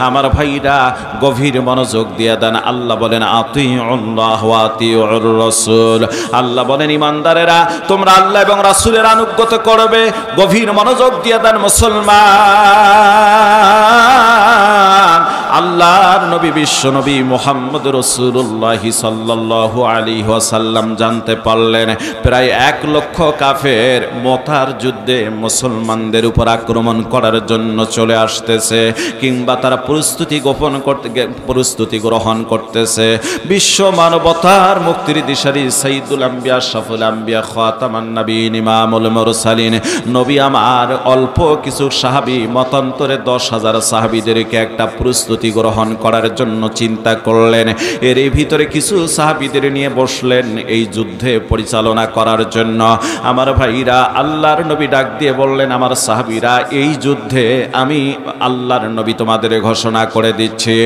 আমার ভাইরা গভীর মনোযোগ দিয়ে দেন। আল্লাহ বলেন আতিউল্লাহ ওয়া আতিউর রাসূল। আল্লাহ বলেন ইমানদারেরা তোমরা আল্লাহ এবং রাসূলের আনুগত্য করবে। গভীর মনোযোগ দিয়ে দেন মুসলমান। আল্লাহর নবী বিশ্ব নবী মুহাম্মদ রাসূলুল্লাহ সাল্লাল্লাহু আলাইহি ওয়াসাল্লাম জানতে পারলেন প্রায় 1 লক্ষ কাফের মতার যুদ্ধে মুসলমানদের উপর আক্রমণ করার জন্য চলে আসতেছে, কিংবা তারা প্রস্তুতি গ্রহণ করতেছে। বিশ্ব মানবতার মুক্তির দিশারি সাইয়্যিদুল আম্বিয়া শাফুল আম্বিয়া খাতামান নবীন ইমামুল মুরসালিন নবী আমার অল্প কিছু সাহাবী মতান্তরে 10,000 সাহাবীদেরকে একটা প্রস্তুতি গ্রহণ করার জন্য চিন্তা করলেন। এর ভিতরে কিছু সাহাবীদের নিয়ে বসলেন এই যুদ্ধে পরিচালনা করার জন্য। আমার ভাইরা আল্লাহর নবী ডাক দিয়ে বললেন আমার সাহাবীরা এই যুদ্ধে আমি আল্লাহর নবী তোমাদের ঘোষণা করে দিচ্ছি,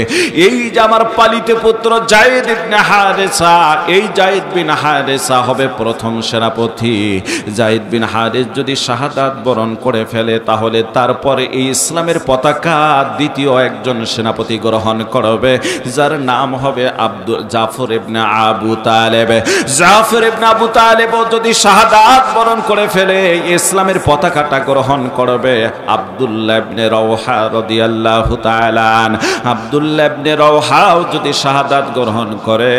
এই যে আমার পালিত পুত্র যায়েদ ইবনে হারেসা, এই যায়েদ বিন হারেসা হবে প্রথম সেনাপতি। যায়েদ বিন হারেস যদি শাহাদাত বরণ করে ফেলে তাহলে তারপরে এই ইসলামের পতাকা দ্বিতীয় একজন সেনাপতি গ্রহণ করবে, যার নাম হবে জাফর ইবনে আবু তালেব। জাফর ইবনে আবু তালেব যদি শাহাদাত বরণ করে ফেলে ইসলামের পতাকাটা গ্রহণ করবে আব্দুল্লাহ ইবনে রাওহা রাদিয়াল্লাহু তাআলা। আব্দুল্লাহ ইবনে রাওহাও যদি শাহাদাত গ্রহণ করে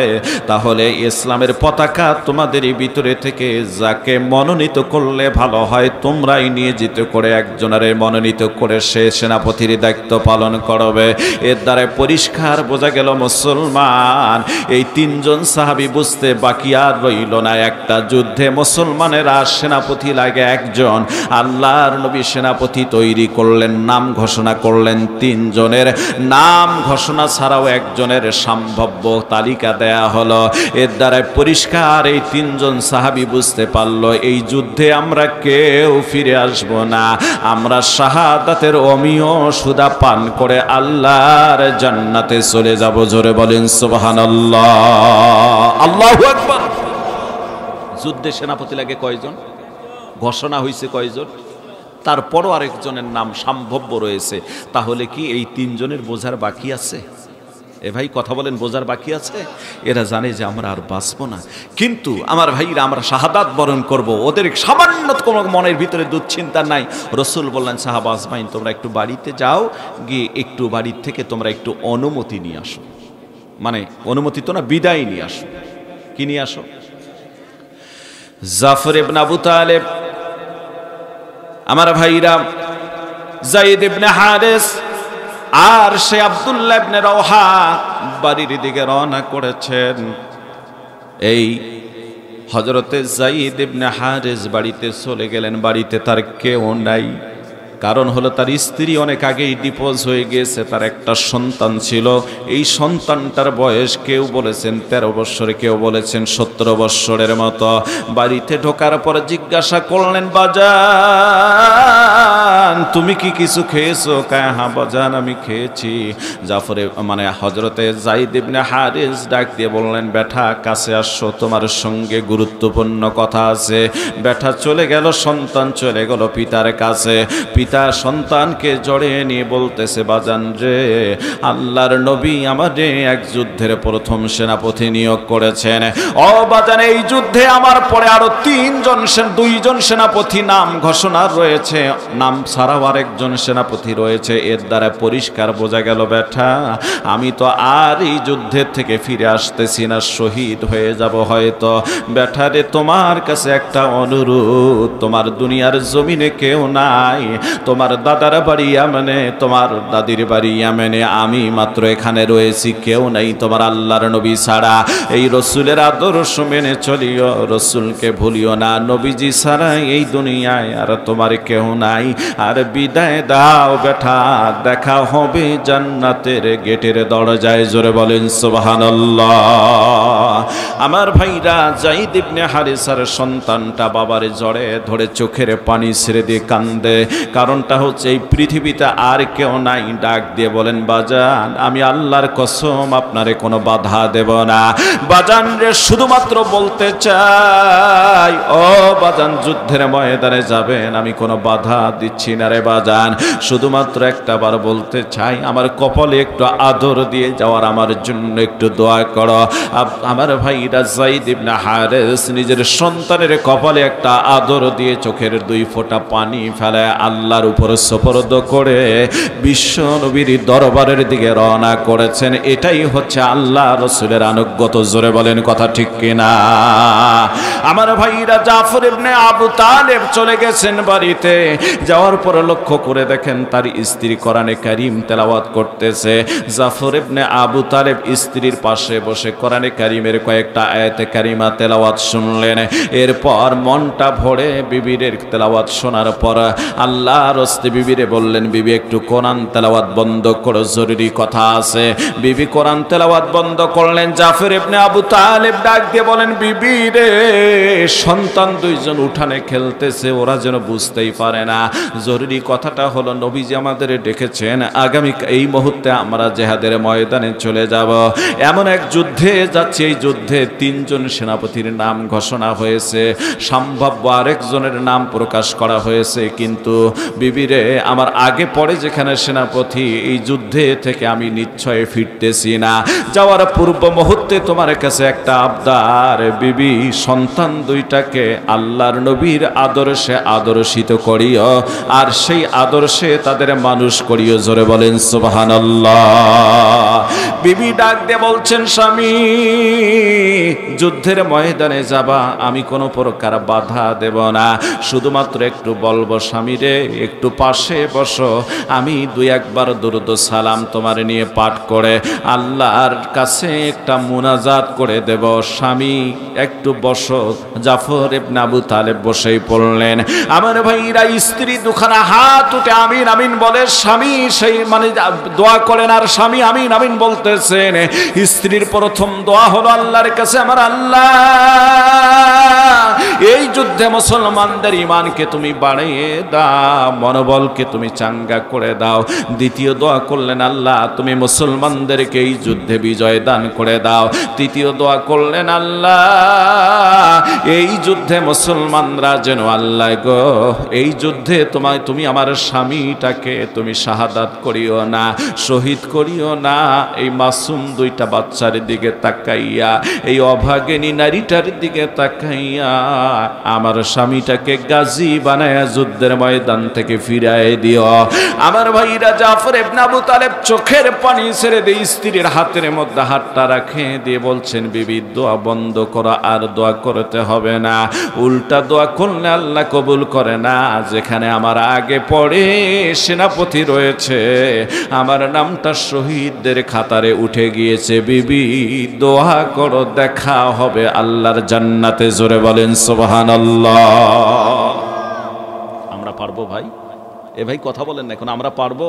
তাহলে ইসলামের পতাকা তোমাদের ভিতরে থেকে যাকে মনোনীত করলে ভালো হয় তোমরাই নিয়োজিত করে একজনের মনোনীত করে সে সেনাপতির দায়িত্ব পালন করবে। এর দ্বারা পরিষ্কার বোঝা গেল মুসলমান এই 3 জন সাহাবী বুঝতে বাকি আর রইল না। একটা যুদ্ধে মুসলমানেরা সেনাপতি লাগে একজন, আল্লাহর নবী সেনাপতি তৈরি করলেন, নাম ঘোষণা করলেন। 3 জনের নাম ঘোষণা ছাড়াও একজনের সম্ভাব্য তালিকা দেয়া হলো। এর দ্বারা পরিষ্কার এই 3 জন সাহাবী বুঝতে পারলো এই যুদ্ধে আমরা কেউ ফিরে আসব না, আমরা শাহাদাতের অমিয় সুদা পান করে আল্লাহর জান্নাতে চলে যাব। জোরে বলেন সুবহানাল্লাহ, আল্লাহু আকবার। যুদ্ধে সেনাপতি লাগে কয়জন? ঘোষণা হয়েছে কয়জন? তারপরও আরেকজনের নাম সম্ভাব্য রয়েছে। তাহলে কি এই 3 জনের বোঝার বাকি আছে? এ ভাই কথা বলেন, বোঝার বাকি আছে? এরা জানে যে আমরা আর বাঁচবো না, কিন্তু আমার ভাইরা আমরা শাহাদাত বরণ করব। ওদের সামান্য কোনো মনের ভিতরে দুশ্চিন্তা নাই। রসুল বললেন সাহাবা আজমাইন তোমরা একটু বাড়িতে যাও, গিয়ে একটু বাড়ির থেকে তোমরা একটু অনুমতি নিয়ে আসো, মানে অনুমতি তো না, বিদায় নিয়ে আসো। কি নিয়ে আসো? জাফর ইবনে আবু তালেব, আমার ভাইরা যায়েদ ইবনে হারেস আর সে আব্দুল্লাহ ইবনে রাওহা বাড়ির দিকে রওনা করেছেন। এই হযরতে যায়েদ ইবনে হারেস বাড়িতে চলে গেলেন। বাড়িতে তার কেউ নাই, কারণ হলো তার স্ত্রী অনেক আগেই ডিভোর্স হয়ে গেছে, তার একটা সন্তান ছিল। এই সন্তানটার বয়স কেউ বলেছেন 13 বছর, কেউ বলেছেন 17 বছরের মতো। বাড়িতে ঢোকার পর জিজ্ঞাসা করলেন বাজান তুমি কি কিছু খেয়েছো? কায় হ্যাঁ বাজান আমি খেয়েছি। জাফরে মানে হযরতে যায়েদ ইবনে হারেস ডাক দিয়ে বললেন বেটা কাছে আসো, তোমার সঙ্গে গুরুত্বপূর্ণ কথা আছে। বেটা চলে গেল, সন্তান চলে গেল পিতার কাছে। পিতা সন্তানকে জড়িয়ে নিয়ে বলতেছে বাজান রে, আল্লাহর নবী আমাদের এক যুদ্ধের প্রথম সেনাপতি নিয়োগ করেছেন। ও বাজান এই যুদ্ধে আমার পরে আরো 2জন সেনাপতি নাম ঘোষণা রয়েছে, নাম ছাড়াও আরেকজন সেনাপতি রয়েছে। এর দ্বারা পরিষ্কার বোঝা গেল বেটা আমি তো আর এই যুদ্ধের থেকে ফিরে আসতেছি না, শহীদ হয়ে যাব হয়তো। বেটা রে তোমার কাছে একটা অনুরোধ, তোমার দুনিয়ার জমিনে কেউ নাই, তোমার দাদার বাড়ি ইয়ামেনে, তোমার দাদির বাড়ি ইয়ামেনে, আমি মাত্র এখানে রয়েছি, কেউ নাই তোমার আল্লাহর নবী ছাড়া। এই রসুলের আদর্শ মেনে চলিও, রসুলকে ভুলিও না, নবীজি ছাড়া এই দুনিয়ায় আর তোমার কেউ নাই। আর বিদায় দাও বেটা, দেখা হবে জান্নাতের গেটের দরজায়। জোরে বলেন সুবহানাল্লাহ। আমার ভাইরা যায়েদ ইবনে হারেসার সন্তানটা বাবারে জড়ে ধরে চোখের পানি ছেড়ে দিয়ে কান্দে। কারণটা হচ্ছে এই পৃথিবীতে আর কেউ নাই। ডাক দিয়ে বলেন বাজান আমি আল্লাহর কসম আপনারে কোনো বাধা দেব না। বাজান রে শুধুমাত্র বলতে চাই, ও বাজান যুদ্ধের ময়দানে যাবেন, আমি কোনো বাধা দিচ্ছি দিচ্ছি না রে বাজান, শুধুমাত্র একটা বার বলতে চাই, আমার কপালে একটু আদর দিয়ে যাওয়ার আমার জন্য একটু দোয়া করো। আমার ভাইরা যায়েদ ইবনে হারেস নিজের সন্তানের কপালে একটা আদর দিয়ে চোখের 2 ফোঁটা পানি ফেলে আল্লাহর উপর সুপর্দ করে বিশ্ব নবীর দরবারের দিকে রওনা করেছেন। এটাই হচ্ছে আল্লাহ রাসূলের আনুগত্য। জোরে বলেন কথা ঠিক কিনা? আমার ভাইরা জাফর ইবনে আবু তালেব চলে গেছেন বাড়িতে। যাওয়ার পর লক্ষ্য করে দেখেন তার স্ত্রী কোরআনে কারীম তেলাওয়াত করতেছে। জাফর ইবনে আবু তালেব স্ত্রীর পাশে বসে কোরআনে কারীমের কয়েকটা আয়াতে কারিমা তেলাওয়াত শুনলেন। এরপর মনটা ভরে বিবির তেলাওয়াত শোনার পর আল্লাহর রাস্তে বিবিরে বললেন, বিবি একটু কোরআন তেলাওয়াত বন্ধ করো, জরুরি কথা আছে। বিবি কোরআন তেলাওয়াত বন্ধ করলেন। জাফর ইবনে আবু তালেব ডাক দিয়ে বলেন, বিবি রে, সন্তান 2 জন উঠানে খেলতেছে, ওরা যেন বুঝতেই পারে না। জরুরি কথাটা হলো নবীজি আমাদের ডেকেছেন, আগামী এই মুহূর্তে আমরা জিহাদের ময়দানে চলে যাব। এমন এক যুদ্ধে যাচ্ছি, এই যুদ্ধে 3 জন সেনাপতির নাম ঘোষণা হয়েছে, সম্ভাব্য আরেকজনের নাম প্রকাশ করা হয়েছে। কিন্তু বিবিরে, আমার আগে পরে যেখানে সেনাপতি, এই যুদ্ধে থেকে আমি নিশ্চয় ফিরতেছি না। যাওয়ার পূর্ব মুহূর্তে তোমার কাছে একটা আবদার, বিবি সন্তান 2টাকে আল্লাহর নবীর আদর্শে আদর্শিত করিও, আর সেই আদর্শে তাদের মানুষ করিও। জোরে বলেন সুবহানাল্লাহ। বিবি ডাক দিয়ে বলছেন, স্বামী যুদ্ধের ময়দানে যাবা, আমি কোনো প্রকার বাধা দেব না, শুধুমাত্র একটু বলবো, স্বামী রে একটু পাশে বসো, আমি 2-1 বার দুরূদ সালাম তোমার নিয়ে পাঠ করে আল্লাহর কাছে একটা মুনাজাত করে দেব। স্বামী একটু বসো। জাফর ইবনে আবু তালেব বসেই পড়লেন। আমার ভাইরা, স্ত্রী 2খানা হাত উঠে আমিন আমিন বলে, স্বামী সেই মানে দোয়া করেন, আর স্বামী আমিন আমিন বলতেছেন। স্ত্রীর প্রথম দোয়া হলো, আল্লাহর কাছে, আমার আল্লাহ, এই যুদ্ধে মুসলমানদের ঈমানকে তুমি বাড়িয়ে দাও, মনোবলকে তুমি চাঙ্গা করে দাও। দ্বিতীয় দোয়া করলেন, আল্লাহ তুমি মুসলমানদেরকে এই যুদ্ধে বিজয় দান করে দাও। তৃতীয় দোয়া করলেন, আল্লাহ এই যুদ্ধে মুসলমানরা যেন, আল্লাহ গো, এই যুদ্ধে তুমি আমার স্বামীটাকে তুমি শাহাদাত করিও না, শহীদ করিও না। এই মাসুম 2টা বাচ্চার দিকে তাকাইয়া, এই অভাগিনী নারীটার দিকে তাকাইয়া আমার স্বামীটাকে গাজী বানায়া যুদ্ধের ময়দান থেকে ফিরায় দিও। আমার ভাইরা, জাফর ইবনে আবু তালেব চোখের পানি ছেড়ে দিয়ে স্ত্রীর হাতের মধ্যে হাতটা রাখে দিয়ে বলছেন, বিবি দোয়া বন্ধ করো, আর দোয়া করতে হবে না। উল্টা দোয়া করলে আল্লাহ কবুল করে না। যেখানে আমার আগে পড়ে সেনাপতি রয়েছে, আমার নামটা শহীদদের খাতারে উঠে গিয়েছে। বিবি দোয়া করো, দেখা হবে আল্লাহর জান্নাতে। জোরে বলেন সুবহানাল্লাহ। আমরা পারবো ভাই? এ ভাই কথা বলেন না, এখন আমরা পারবো?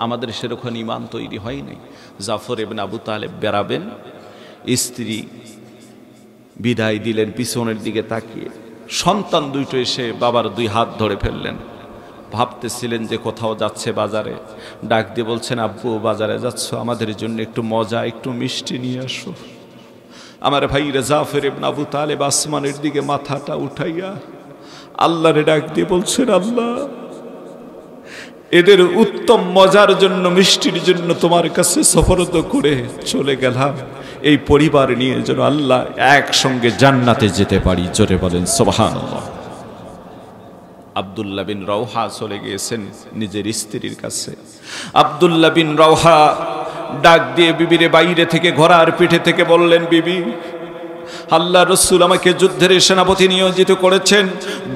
আমাদের সেরকম ঈমান তৈরি হয়নি। জাফর ইবনে আবু তালেব বেরাবেন, স্ত্রী বিদায় দিলেন পিছনের দিকে তাকিয়ে। সন্তান 2টো এসে বাবার 2 হাত ধরে ফেললেন। ভাবতেছিলেন যে কোথাও যাচ্ছে বাজারে, ডাক দিয়ে বলছেন, আব্বু বাজারে যাচ্ছ, আমাদের জন্য একটু মজা, একটু মিষ্টি নিয়ে আসো। আমার ভাইরা, জাফর ইবনে আবু তালেব আসমানের দিকে মাথাটা উঠাইয়া আল্লাহরে ডাক দিয়ে বলছেন, আল্লাহ এদের উত্তম মজার জন্য, মিষ্টির জন্য তোমার কাছে সুপর্দ করে চলে গেলাম। এই পরিবার নিয়ে যেন আল্লাহ একসঙ্গে জান্নাতে যেতে পারি। জোরে বলেন সুবহানাল্লাহ। আব্দুল্লাহ বিন রওহা চলে গিয়েছেন নিজের স্ত্রীর কাছে। আব্দুল্লাহ বিন রওহা ডাক দিয়ে বিবিরে বাইরে থেকে ঘোড়ার পিঠে থেকে বললেন, বিবি আল্লাহ রসুল আমাকে যুদ্ধের সেনাপতি নিয়োজিত করেছেন,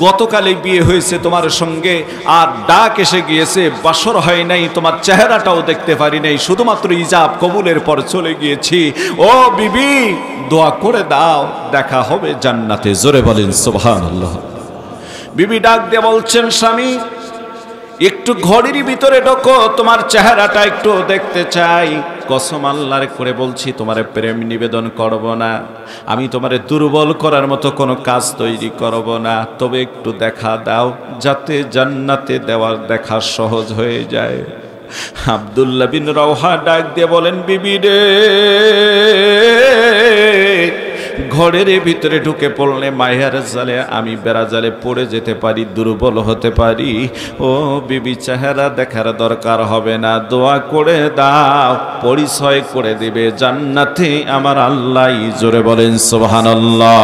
গতকালে বিয়ে হয়েছে তোমার সঙ্গে, আর ডাক এসে গিয়েছে, বাসর হয় নাই, তোমার চেহারাটাও দেখতে পারি নাই, শুধুমাত্র ইজাব কবুলের পর চলে গিয়েছি। ও বিবি দোয়া করে দাও, দেখা হবে জান্নাতে। জোরে বলেন সুবহানাল্লাহ। বিবি ডাক দিয়ে বলছেন, স্বামী একটু ঘড়ির ভিতরে ঢোকো, তোমার চেহারাটা একটু দেখতে চাই। কসম আল্লাহর করে বলছি, তোমারে প্রেম নিবেদন করব না, আমি তোমারে দুর্বল করার মতো কোনো কাজ তৈরি করব না, তবে একটু দেখা দাও, যাতে জান্নাতে দেওয়ার দেখা সহজ হয়ে যায়। আব্দুল্লাহ বিন রওহা ডাক দিয়ে বলেন, বিবি রে ঘরের ভিতরে ঢুকে পড়লে মায়ের জালে আমি বেড়া জালে পড়ে যেতে পারি, দুর্বল হতে পারি। ও বিবি, চেহারা দেখার দরকার হবে না, দোয়া করে দাও, পরিচয় করে দিবে জান্নাতে আমার আল্লাহ। জোরে বলেন সুবহানাল্লাহ।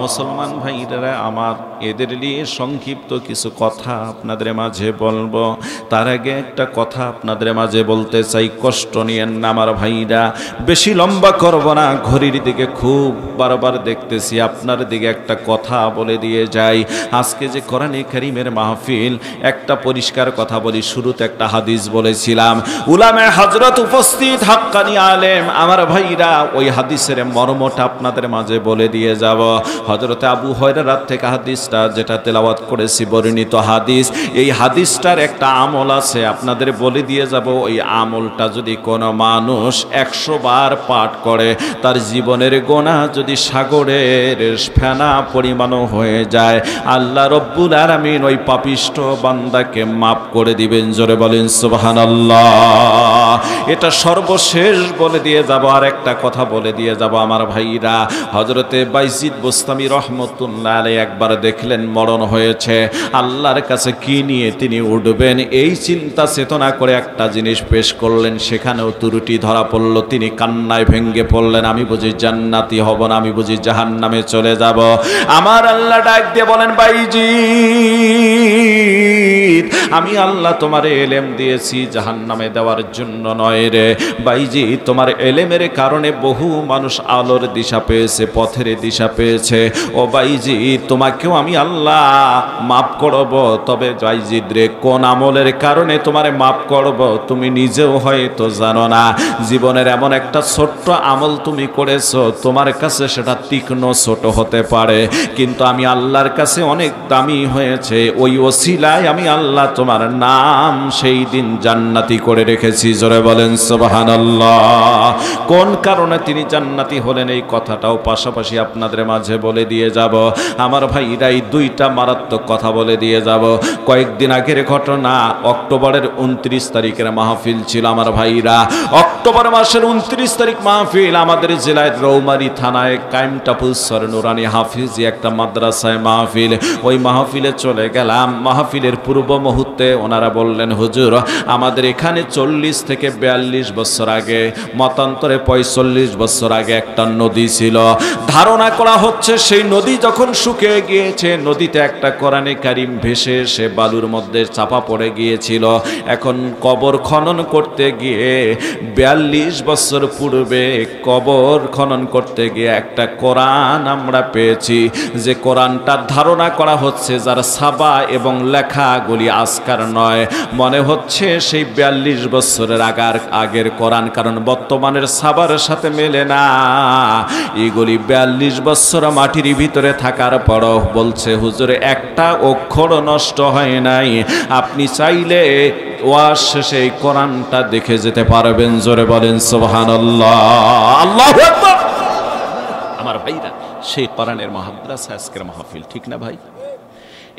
মুসলমান ভাইরা আমার, এদের নিয়ে সংক্ষিপ্ত কিছু কথা আপনাদের মাঝে বলবো। তার আগে একটা কথা আপনাদের মাঝে বলতে চাই, কষ্ট নিয়েন না আমার ভাইরা, বেশি লম্বা করব না। ঘড়ির দিকে খুব বারবার দেখতেছি, আপনার দিকে একটা কথা বলে দিয়ে যাই। আজকে যে কোরআনে কারীমের মাহফিল, একটা পরিষ্কার কথা বলি, শুরুতে একটা হাদিস বলেছিলাম, উলামে হযরত উপস্থিত, হাক্কানি আলেম আমার ভাইরা, ওই হাদিসের মর্মটা আপনাদের মাঝে বলে দিয়ে যাব। হযরত আবু হুরায়রা থেকে হাদিসটা যেটা তেলাওয়াত করেছি, বর্ণিত হাদিস, এই হাদিসটার একটা আমল আছে, আপনাদের বলে দিয়ে যাব। ওই আমলটা যদি কোনো মানুষ 100 বার পাঠ করে, তার জীবনের গোনাহ যদি সাগরের ফেনা পরিমাণও হয়ে যায়, আল্লাহ রব্বুল আলামিন ওই পাপিষ্ঠ বান্দাকে মাফ করে দিবেন। জোরে বলেন সুবহানাল্লাহ। এটা সর্বশেষ বলে দিয়ে যাব। আর একটা কথা বলে দিয়ে যাব আমার ভাইরা, হযরতে বাইজিদ বুস্তামি রহমতুল্লাহ আলাইহি একবার দেখলেন মরণ হয়েছে, আল্লাহর কাছে কি নিয়ে তিনি উঠবেন, এই চিন্তা চেতনা করে একটা জিনিস পেশ করলেন, সেখানেও ত্রুটি ধরা পড়ল। তিনি কান্নায় ভেঙ্গে পড়লেন, আমি বুঝি জান্নাতি হব না, আমি বুঝি জাহান্নামে চলে যাব। আমার আল্লাহ ডাক দিয়ে বলেন, বাইজিদ, আমি আল্লাহ তোমার এলেম দিয়েছি জাহান্নামে দেওয়ার জন্য নয় রে বাইজিদ, তোমার এলেমের কারণে বহু মানুষ আলোর দিশা পেয়েছে, পথের দিশা পেয়েছে। ও বাইজিদ, তোমাকেও আমি আল্লাহ মাফ করব, তবে বাইজিদ রে, কোন আমলের কারণে তোমারে মাফ করব তুমি নিজেও হয়তো জানো না। জীবনের এমন একটা ছোট্ট আমল তুমি করেছো, তোমার কাছে সেটা তীক্ষ্ণ ছোট হতে পারে, কিন্তু আমি আল্লাহর কাছে অনেক দামি হয়েছে। ওই ওসিলায় আমি আল্লাহ তোমার নাম সেই দিন জান্নাতি করে রেখেছি। জোরে বলেন সুবহানাল্লাহ। কোন কারণে তিনি জান্নাতি হলেন, এই কথাটাও পাশাপাশি আপনাদের মাঝে বলে দিয়ে যাব। আমার ভাইরা, এই দুইটা মারাত্মক কথা বলে দিয়ে যাব। কয়েকদিন আগের ঘটনা, অক্টোবরের 29 তারিখের মাহফিল ছিল আমার ভাইরা। অক্টোবর মাসের 29 তারিখ মাহফিল আমাদের জেলায় রৌমারী থানায় কাইমটাপুসর নুরানি হাফিজি একটা মাদ্রাসায় মাহফিল। ওই মাহফিলে চলে গেলাম। মাহফিলের পূর্ব মুহূর্তে ওনারা বললেন, হুজুর, আমাদের এখানে 40 থেকে 42 বছর আগে, মতান্তরে 45 বছর আগে একটা নদী ছিল। ধারণা করা হচ্ছে সেই নদী যখন শুকিয়ে গিয়েছে, নদীতে একটা কোরআনে কারীম ভেসে সে বালুর মধ্যে চাপা পড়ে গিয়েছিল। এখন কবর খনন করতে গিয়ে 42 বছর পূর্বে কবর খনন করতে গিয়ে একটা কোরআন আমরা পেয়েছি, যে কোরআনটা ধারণা করা হচ্ছে যার ছাপা এবং লেখাগুলি আজকার নয়, মনে হচ্ছে সেই 42 বছরের আগের কোরআন, কারণ বর্তমানের ছাপার সাথে মেলে না। এগুলি 42 বছর মাটির ভিতরে থাকার পরও বলছে, হুজুর, একটা অক্ষর নষ্ট হয় নাই। আপনি চাইলে ওয়াজ শেষে এই কোরআনটা দেখে যেতে পারবেন। জোরে বলেন সুবহানাল্লাহ, আল্লাহু আকবার। আমার ভাইরা, সেই কোরআনের মাদ্রাসা আজকের মাহফিল, ঠিক না ভাই?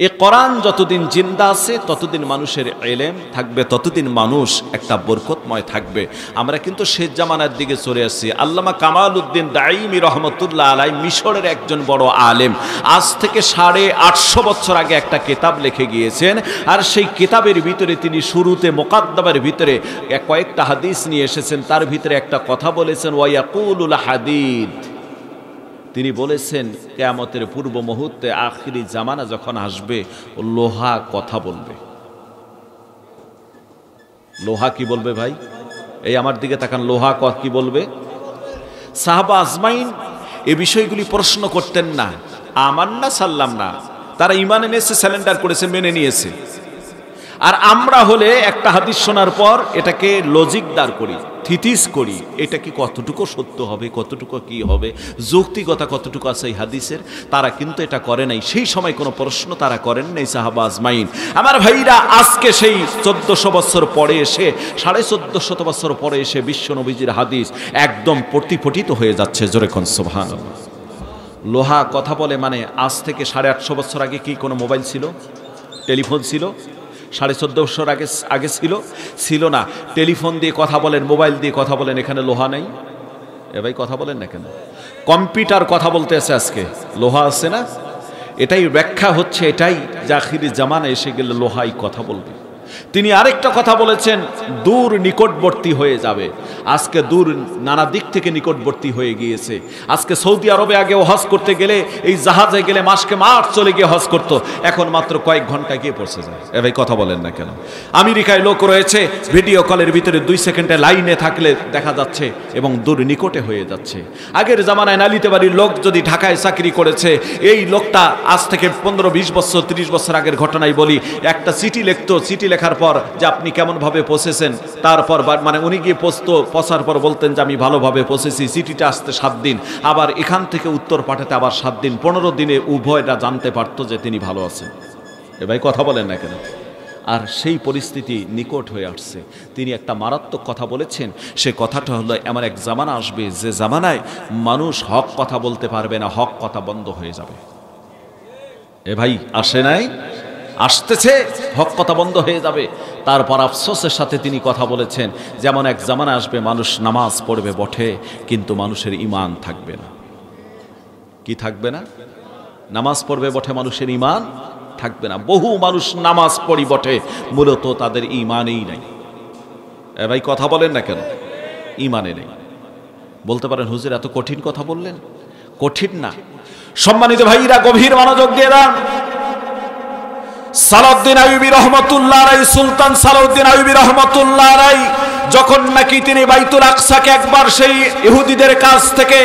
এই কোরআন যতদিন জিন্দা আছে ততদিন মানুষের ইলম থাকবে, ততদিন মানুষ একটা বরকতময় থাকবে। আমরা কিন্তু শেষ জামানার দিকে চলে আসছি। আল্লামা কামাল উদ্দিন দাইমি রহমতুল্লাহ আলাইহি মিশরের একজন বড় আলেম, আজ থেকে 850 বছর আগে একটা কিতাব লিখে গিয়েছেন। আর সেই কিতাবের ভিতরে তিনি শুরুতে মুকাদ্দমার ভিতরে কয়েকটা হাদিস নিয়ে এসেছেন। তার ভিতরে একটা কথা বলেছেন, ওয়ায়াকুলুল হাদিদ, তিনি বলেছেন কিয়ামতের পূর্ব মুহূর্তে আখিরি জামানা যখন আসবে, লোহা কথা বলবে। লোহা কি বলবে ভাই? এই আমার দিকে তাকান, লোহা কি বলবে? সাহাবা আজমাইন এই বিষয়গুলি প্রশ্ন করতেন না, আমার না সাল্লাম না, তারা ঈমান এনেছে, স্যালেন্ডার করেছে, মেনে নিয়েছে। আর আমরা হলে একটা হাদিস শোনার পর এটাকে লজিক দাঁড় করি, থিতিস করি, এটা কি কতটুকু সত্য হবে, কতটুকু কি হবে, যৌক্তিকতা কতটুকু আছে এই হাদিসের। তারা কিন্তু এটা করে নাই, সেই সময় কোনো প্রশ্ন তারা করেন নাই সাহাবা আজমাইন। আমার ভাইরা, আজকে সেই 1400 বছর পরে এসে, 1450 বছর পরে এসে বিশ্ব নবীজির হাদিস একদম প্রতিফলিত হয়ে যাচ্ছে। জোরে কোন সুবহানাল্লাহ। লোহা কথা বলে মানে, আজ থেকে 850 বছর আগে কি কোনো মোবাইল ছিল, টেলিফোন ছিল? 1450 বছর আগে ছিল না। টেলিফোন দিয়ে কথা বলেন, মোবাইল দিয়ে কথা বলেন, এখানে লোহা নেই? এ ভাই কথা বলেন না কেন? কম্পিউটার কথা বলতে আছে, আজকে লোহা আছে না, এটাই ব্যাখ্যা হচ্ছে এটাই যে আখিরি জামানা এসে গেলে লোহাই কথা বলবে। তিনি আরেকটা কথা বলেছেন, দূর নিকটবর্তী হয়ে যাবে। আজকে দূর নানা দিক থেকে নিকটবর্তী হয়ে গিয়েছে। আজকে সৌদি আরবে আগেও হজ করতে গেলে এই জাহাজে গেলে মাসকে মাস চলে গিয়ে হজ করত, এখন মাত্র কয়েক ঘন্টা গিয়ে পৌঁছে যায়। এ ভাই কথা বলেন না কেন? আমেরিকায় লোক রয়েছে, ভিডিও কলের ভিতরে 2 সেকেন্ডে লাইনে থাকলে দেখা যাচ্ছে এবং দূর নিকটে হয়ে যাচ্ছে। আগের জামানায় নালিতে বাড়ির লোক যদি ঢাকায় চাকরি করেছে, এই লোকটা আজ থেকে 15-20 বছর 30 বছর আগের ঘটনাই বলি, একটা চিঠি লিখতো, চিঠি লেখার পর যে আপনি কেমন ভাবে পৌঁছেছেন, তারপর মানে উনি গিয়ে পৌঁছার পর বলতেন যে আমি ভালোভাবে পৌঁছেছি, চিঠিটা আসতে 7 দিন, আবার এখান থেকে উত্তর পাঠাতে আবার 7 দিন, 15 দিনে উভয়টা জানতে পারতো যে তিনি ভালো আছেন। এ ভাই কথা বলেন না কেন? আর সেই পরিস্থিতি নিকট হয়ে আসছে। তিনি একটা মারাত্মক কথা বলেছেন, সে কথাটা হলো এমন এক জামানা আসবে যে জামানায় মানুষ হক কথা বলতে পারবে না, হক কথা বন্ধ হয়ে যাবে। এ ভাই আসে নাই, আসতেছে, হক কথা বন্ধ হয়ে যাবে। তারপর আফসোসের সাথে তিনি কথা বলেছেন, যেমন এক জামানা আসবে মানুষ নামাজ পড়বে বটে, কিন্তু মানুষের ঈমান থাকবে না। কি থাকবে না? নামাজ পড়বে বটে, মানুষের ঈমান থাকবে না। বহু মানুষ নামাজ পড়ি বটে, মূলত তাদের ঈমানই নাই। এ ভাই কথা বলেন না কেন? ঈমানে নেই। বলতে পারেন হুজুর এত কঠিন কথা বললেন। কঠিন না, সম্মানিত ভাইরা গভীর মনোযোগ দিয়ে দেন। সালাউদ্দিন আইয়ুবী রহমাতুল্লাহ আলাইহি, সুলতান সালাউদ্দিন আইয়ুবী রহমাতুল্লাহ আলাইহি যখন নাকি তিনি বাইতুল আকসাকে একবার সেই ইহুদিদের কাছ থেকে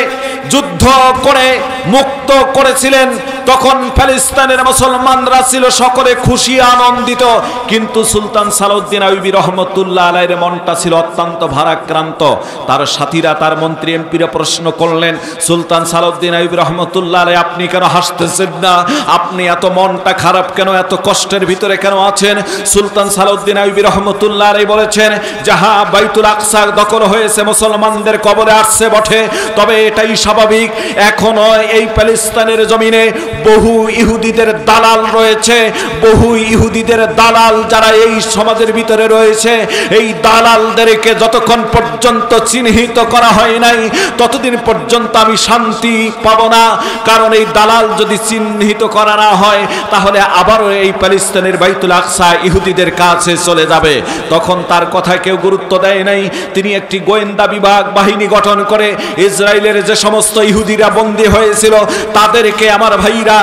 যুদ্ধ করে মুক্ত করেছিলেন, তখন ফিলিস্তিনের মুসলমানরা ছিল সকলে খুশি আনন্দিত, কিন্তু সুলতান সালাউদ্দিন আইয়ুবী রহমাতুল্লাহ আলাইহির মনটা ছিল অত্যন্ত ভারাক্রান্ত। তার সাথীরা, তার মন্ত্রী এমপিরা প্রশ্ন করলেন, সুলতান সালাউদ্দিন আইয়ুবী রহমাতুল্লাহ আলাইহি আপনি কেন হাসতেছেন না? আপনি এত মনটা খারাপ কেন, এত কষ্টের ভিতরে কেন আছেন? সুলতান সালাউদ্দিন আইয়ুবী রহমাতুল্লাহ আলাইহি বলেছেন, যাহা বাইতুল আকসা দখল হয়েছে মুসলমানদের কবরে আসছে বটে, তবে এটাই স্বাভাবিক। এখনো এই ফিলিস্তিনের জমিনে বহু ইহুদিদের দালাল রয়েছে, বহু ইহুদিদের দালাল যারা এই সমাজের ভিতরে রয়েছে, এই দালালদেরকে যতক্ষণ পর্যন্ত চিহ্নিত করা হয় নাই ততদিন পর্যন্ত আমি শান্তি পাবো না। কারণ এই দালাল যদি চিহ্নিত করা না হয় তাহলে আবারও এই ফিলিস্তিনের বাইতুল আকসা ইহুদিদের কাছে চলে যাবে। তখন তার কথায় কেউ গুরুত্ব দেয় নাই। তিনি একটি গোয়েন্দা বিভাগ বাহিনী গঠন করে ইসরায়েলের যে সমস্ত ইহুদিরা বন্দী হয়েছিল তাদেরকে, আমার ভাইরা,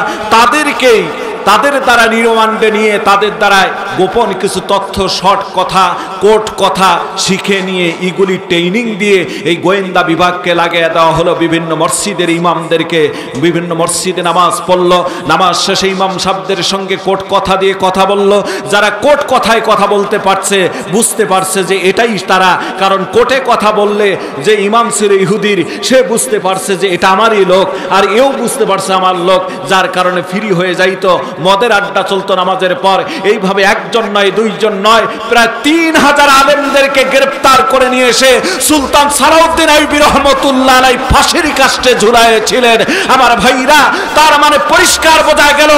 তাদের দ্বারা নির্মাণ্ডে নিয়ে তাদের দ্বারা গোপন কিছু তথ্য, শর্ট কথা, কোট কথা শিখে নিয়ে এগুলি ট্রেনিং দিয়ে এই গোয়েন্দা বিভাগকে লাগিয়ে দেওয়া হলো। বিভিন্ন মসজিদের ইমামদেরকে, বিভিন্ন মসজিদে নামাজ পড়ল, নামাজ শেষে ইমাম সাহেবদের সঙ্গে কোট কথা দিয়ে কথা বলল। যারা কোট কথায় কথা বলতে পারছে, বুঝতে পারছে যে এটাই তারা, কারণ কোটে কথা বললে যে ইমাম ছিল ইহুদির, সে বুঝতে পারছে যে এটা আমারই লোক, আর এও বুঝতে পারছে আমার লোক, যার কারণে ফ্রি হয়ে যাইতো। মদের আড্ডা চলতো নামাজের পর। এইভাবে একজন নয়, দুইজন নয়, প্রায় 3000 আলেমদেরকে গ্রেফতার করে নিয়ে এসে সুলতান সালাউদ্দিন আইয়ুবী রহমাতুল্লাহ আলাইহি ফাঁসির কাস্টে ঝুলাইছিলেন। আমার ভাইরা, তার মানে পরিষ্কার বোঝা গেল,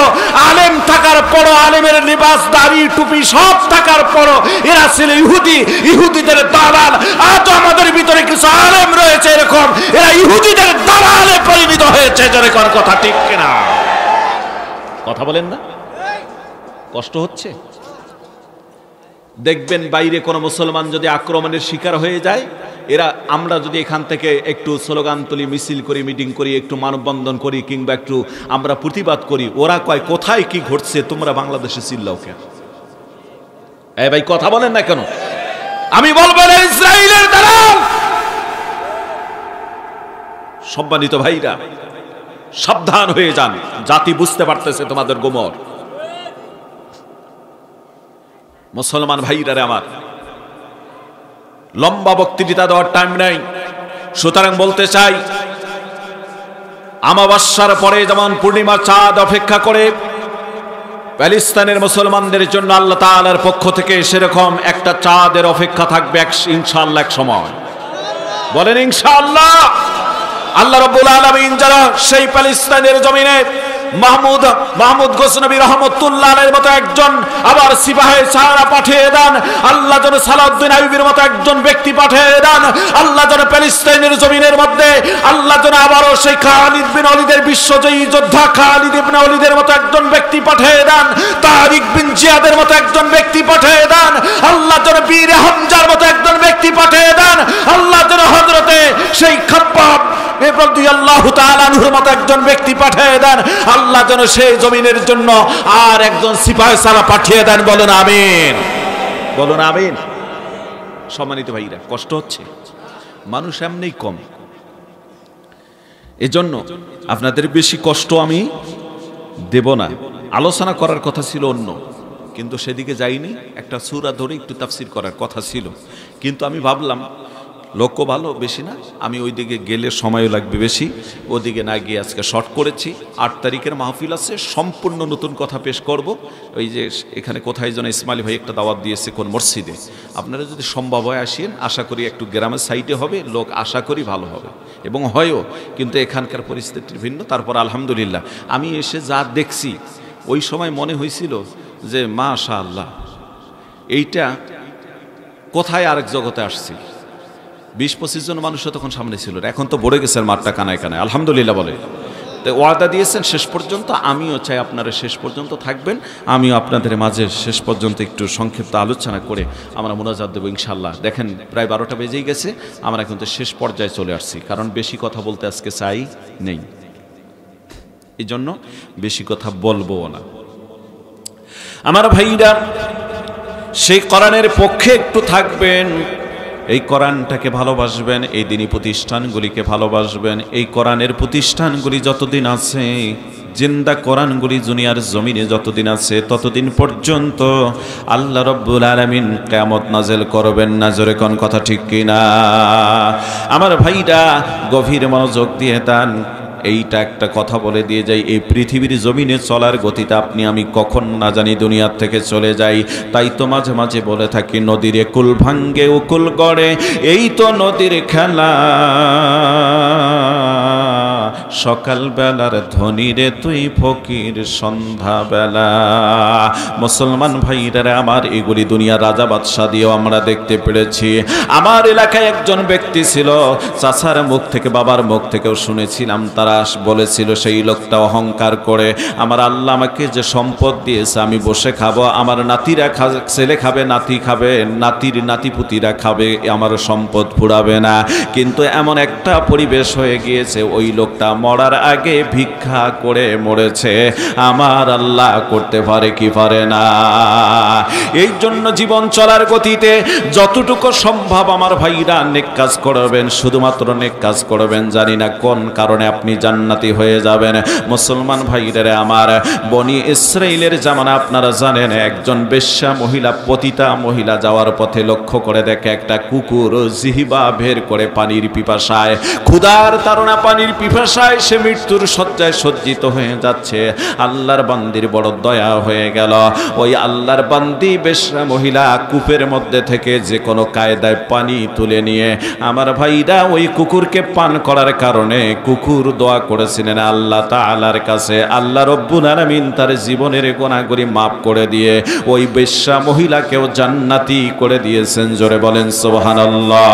আলেম থাকার পরও, আলেমের লিবাস, দাড়ি, টুপি সব থাকার পরও এরা ছিল ইহুদি, ইহুদিদের দালাল। আজও আমাদের ভিতরে কিছু আলেম রয়েছে এরকম, এরা ইহুদিদের দালালে পরিণত হয়েছে। যেরকম কথা ঠিক কিনা? কথা বলেন না? কষ্ট হচ্ছে? দেখবেন বাইরে কোনো মুসলমান যদি আক্রমণের শিকার হয়ে যায়, এরা, আমরা যদি এখান থেকে একটু স্লোগান তুলি, মিছিল করি, মিটিং করি, একটু মানববন্ধন করি, কিংবা একটু আমরা প্রতিবাদ করি, ওরা কয় কোথায় কি ঘটছে তোমরা বাংলাদেশে চিল্লাও কেন? এই ভাই কথা বলেন না কেন? আমি বলবো না ইসরায়েলের দালাল। সম্মানিত ভাইরা, সাবধান হয়ে যান, জাতি বুঝতে পারতেছে তোমাদের গোমর। মুসলমান ভাইরা আমার, লম্বা বক্তৃতা দেওয়ার টাইম নাই, সুতরাং বলতে চাই, আমাবস্যার পরে যেমন পূর্ণিমার চাঁদ অপেক্ষা করে প্যালেস্তাইনের মুসলমানদের জন্য আল্লাহ তাআলার পক্ষ থেকে, সেরকম একটা চাঁদের অপেক্ষা থাকবে ইনশাআল্লাহ এক সময়। বলেন ইনশাআল্লাহ। আল্লাহ রাব্বুল আলামিন যারা সেই প্যালেস্তাইনের জমিনে মাহমুদ গজনবী রহমতুল্লাহ আলাইহির মতো একজন আবার সিপাহে সাহারা পাঠিয়ে দেন। আল্লাহ যেন সালাউদ্দিন আইয়ুবীর মতো একজন ব্যক্তি পাঠিয়ে দেন। আল্লাহ যেন প্যালেস্টাইনের জমিনের মধ্যে আল্লাহ যেন আবারও সেই খালিদ বিন ওয়ালিদের বিশ্বজয়ী যোদ্ধা খালিদ ইবনে ওয়ালিদের মতো একজন ব্যক্তি পাঠিয়ে দেন। তারিক বিন জিয়াদের মতো একজন ব্যক্তি পাঠিয়ে দেন। আল্লাহ যেন বীর হামজার মতো একজন ব্যক্তি পাঠিয়ে দেন। আল্লাহ যেন হযরতে সেই খাব্বাব রাদিয়াল্লাহু তাআলা আনহুর মতো একজন ব্যক্তি পাঠিয়ে দেন। আল্লাহ যেন সেই জমিনের জন্য আর একজন সিপাহি সারা পাঠিয়ে দেন। বলুন আমিন, বলুন আমিন। সম্মানিত ভাইরা, কষ্ট হচ্ছে, মানুষ এমনিই কম, এজন্য আপনাদের বেশি কষ্ট আমি দেব না। আলোচনা করার কথা ছিল অন্য, কিন্তু সেদিকে যাইনি। একটা সূরা ধরে একটু তাফসীর করার কথা ছিল, কিন্তু আমি ভাবলাম লোকও ভালো বেশি না, আমি ওই দিকে গেলে সময়ও লাগবে বেশি, ওদিকে না গিয়ে আজকে শর্ট করেছি। 8 তারিখের মাহফিল আছে, সম্পূর্ণ নতুন কথা পেশ করব। ওই যে এখানে কোথায় যেন ইসমাইল ভাই একটা দাওয়াত দিয়েছে কোন মসজিদে, আপনারা যদি সম্ভব হয় আসেন। আশা করি একটু গ্রামের সাইডে হবে, লোক আশা করি ভালো হবে এবং হয়ও, কিন্তু এখানকার পরিস্থিতি ভিন্ন। তারপর আলহামদুলিল্লাহ আমি এসে যা দেখছি ওই সময় মনে হয়েছিল যে মাশাআল্লাহ, এইটা কোথায় আরেক জগতে আসছি। 20-25 জন মানুষও তখন সামনে ছিল, এখন তো ভরে গেছে মাঠটা কানায় কানায়, আলহামদুলিল্লাহ বলে। তো ওয়াদা দিয়েছেন শেষ পর্যন্ত, আমিও চাই আপনারা শেষ পর্যন্ত থাকবেন। আমিও আপনাদের মাঝে শেষ পর্যন্ত একটু সংক্ষিপ্ত আলোচনা করে আমরা মুনাজাত দেবো ইনশাআল্লাহ। দেখেন প্রায় 12টা বেজেই গেছে, আমরা কিন্তু শেষ পর্যায়ে চলে আসছি, কারণ বেশি কথা বলতে আজকে চাই নেই, এই জন্য বেশি কথা বলবো না। আমার ভাইরা, সেই কোরআনের পক্ষে একটু থাকবেন, এই কোরআনটাকে ভালোবাসবেন, এই দিনী প্রতিষ্ঠানগুলিকে ভালোবাসবেন। এই কোরআনের প্রতিষ্ঠানগুলি যতদিন আছে, জিন্দা কোরআনগুলি দুনিয়ার জমিনে যতদিন আছে, ততদিন পর্যন্ত আল্লাহ রাব্বুল আলামিন কিয়ামত নাযিল করবেন না। জোরে কোন কথা ঠিক কিনা? আমার ভাইরা গভীর মনোযোগ দিয়ে দেন। এইটা একটা কথা বলে দিয়ে যাই, এই পৃথিবীর জমিনে চলার গতিতে আপনি আমি কখন না জানি দুনিয়ার থেকে চলে যাই। তাই তো মাঝে মাঝে বলে থাকি, নদীর কুল ভাঙ্গে উকুল গড়ে, এই তো নদীর খেলা। সকাল বেলার ধনী রে তুই ফকির সন্ধ্যাবেলা। মুসলমান ভাইরা আমার, এগুলি দুনিয়ার রাজা বাদশাহ দিয়েও আমরা দেখতে পেরেছি। আমার এলাকায় একজন ব্যক্তি ছিল, চাচার মুখ থেকে বাবার মুখ থেকেও শুনেছিলাম, তারা বলেছিল সেই লোকটা অহংকার করে, আমার আল্লাহ আমাকে যে সম্পদ দিয়েছে আমি বসে খাবো, আমার নাতিরা ছেলে খাবে, নাতি খাবে, নাতির নাতিপুতিরা খাবে, আমার সম্পদ ফুরাবে না। কিন্তু এমন একটা পরিবেশ হয়ে গিয়েছে, ওই লোকটা মরার আগে ভিক্ষা করে মরেছে। আমার আল্লাহ করতে পারে কি পারে না? এই জন্য জীবন চলার গতিতে যতটুকু সম্ভব আমার ভাইরা নেক কাজ করবেন, শুধুমাত্র নেক কাজ করবেন। জানি না কোন কারণে আপনি জান্নাতি হয়ে যাবেন। মুসলমান ভাইরা আমার, বনি ইসরাইলের জামানা আপনারা জানেন, একজন বেশ্যা মহিলা, পতিতা মহিলা যাওয়ার পথে লক্ষ্য করে দেখে একটা কুকুর জিহ্বা বের করে পানির পিপাসায়, ক্ষুধার তাড়না পানির পিপাসায় সে মৃত্যুর শয্যায় সজ্জিত হয়ে যাচ্ছে। আল্লাহর বান্দির বড় দয়া হয়ে গেল, ওই আল্লাহর বান্দি বেশ্যা মহিলা কূপের মধ্যে থেকে যে কোনো কায়দায় পানি তুলে নিয়ে আমার ভাইরা ওই কুকুরকে পান করার কারণে কুকুর দোয়া করেছিলেন আল্লাহ তাআলার কাছে, আল্লাহ রব্বুল আলামিন তার জীবনের গুনাহগুলি মাফ করে দিয়ে ওই বেশ্যা মহিলাকেও জান্নাতি করে দিয়েছেন। জোরে বলেন সুবহানাল্লাহ।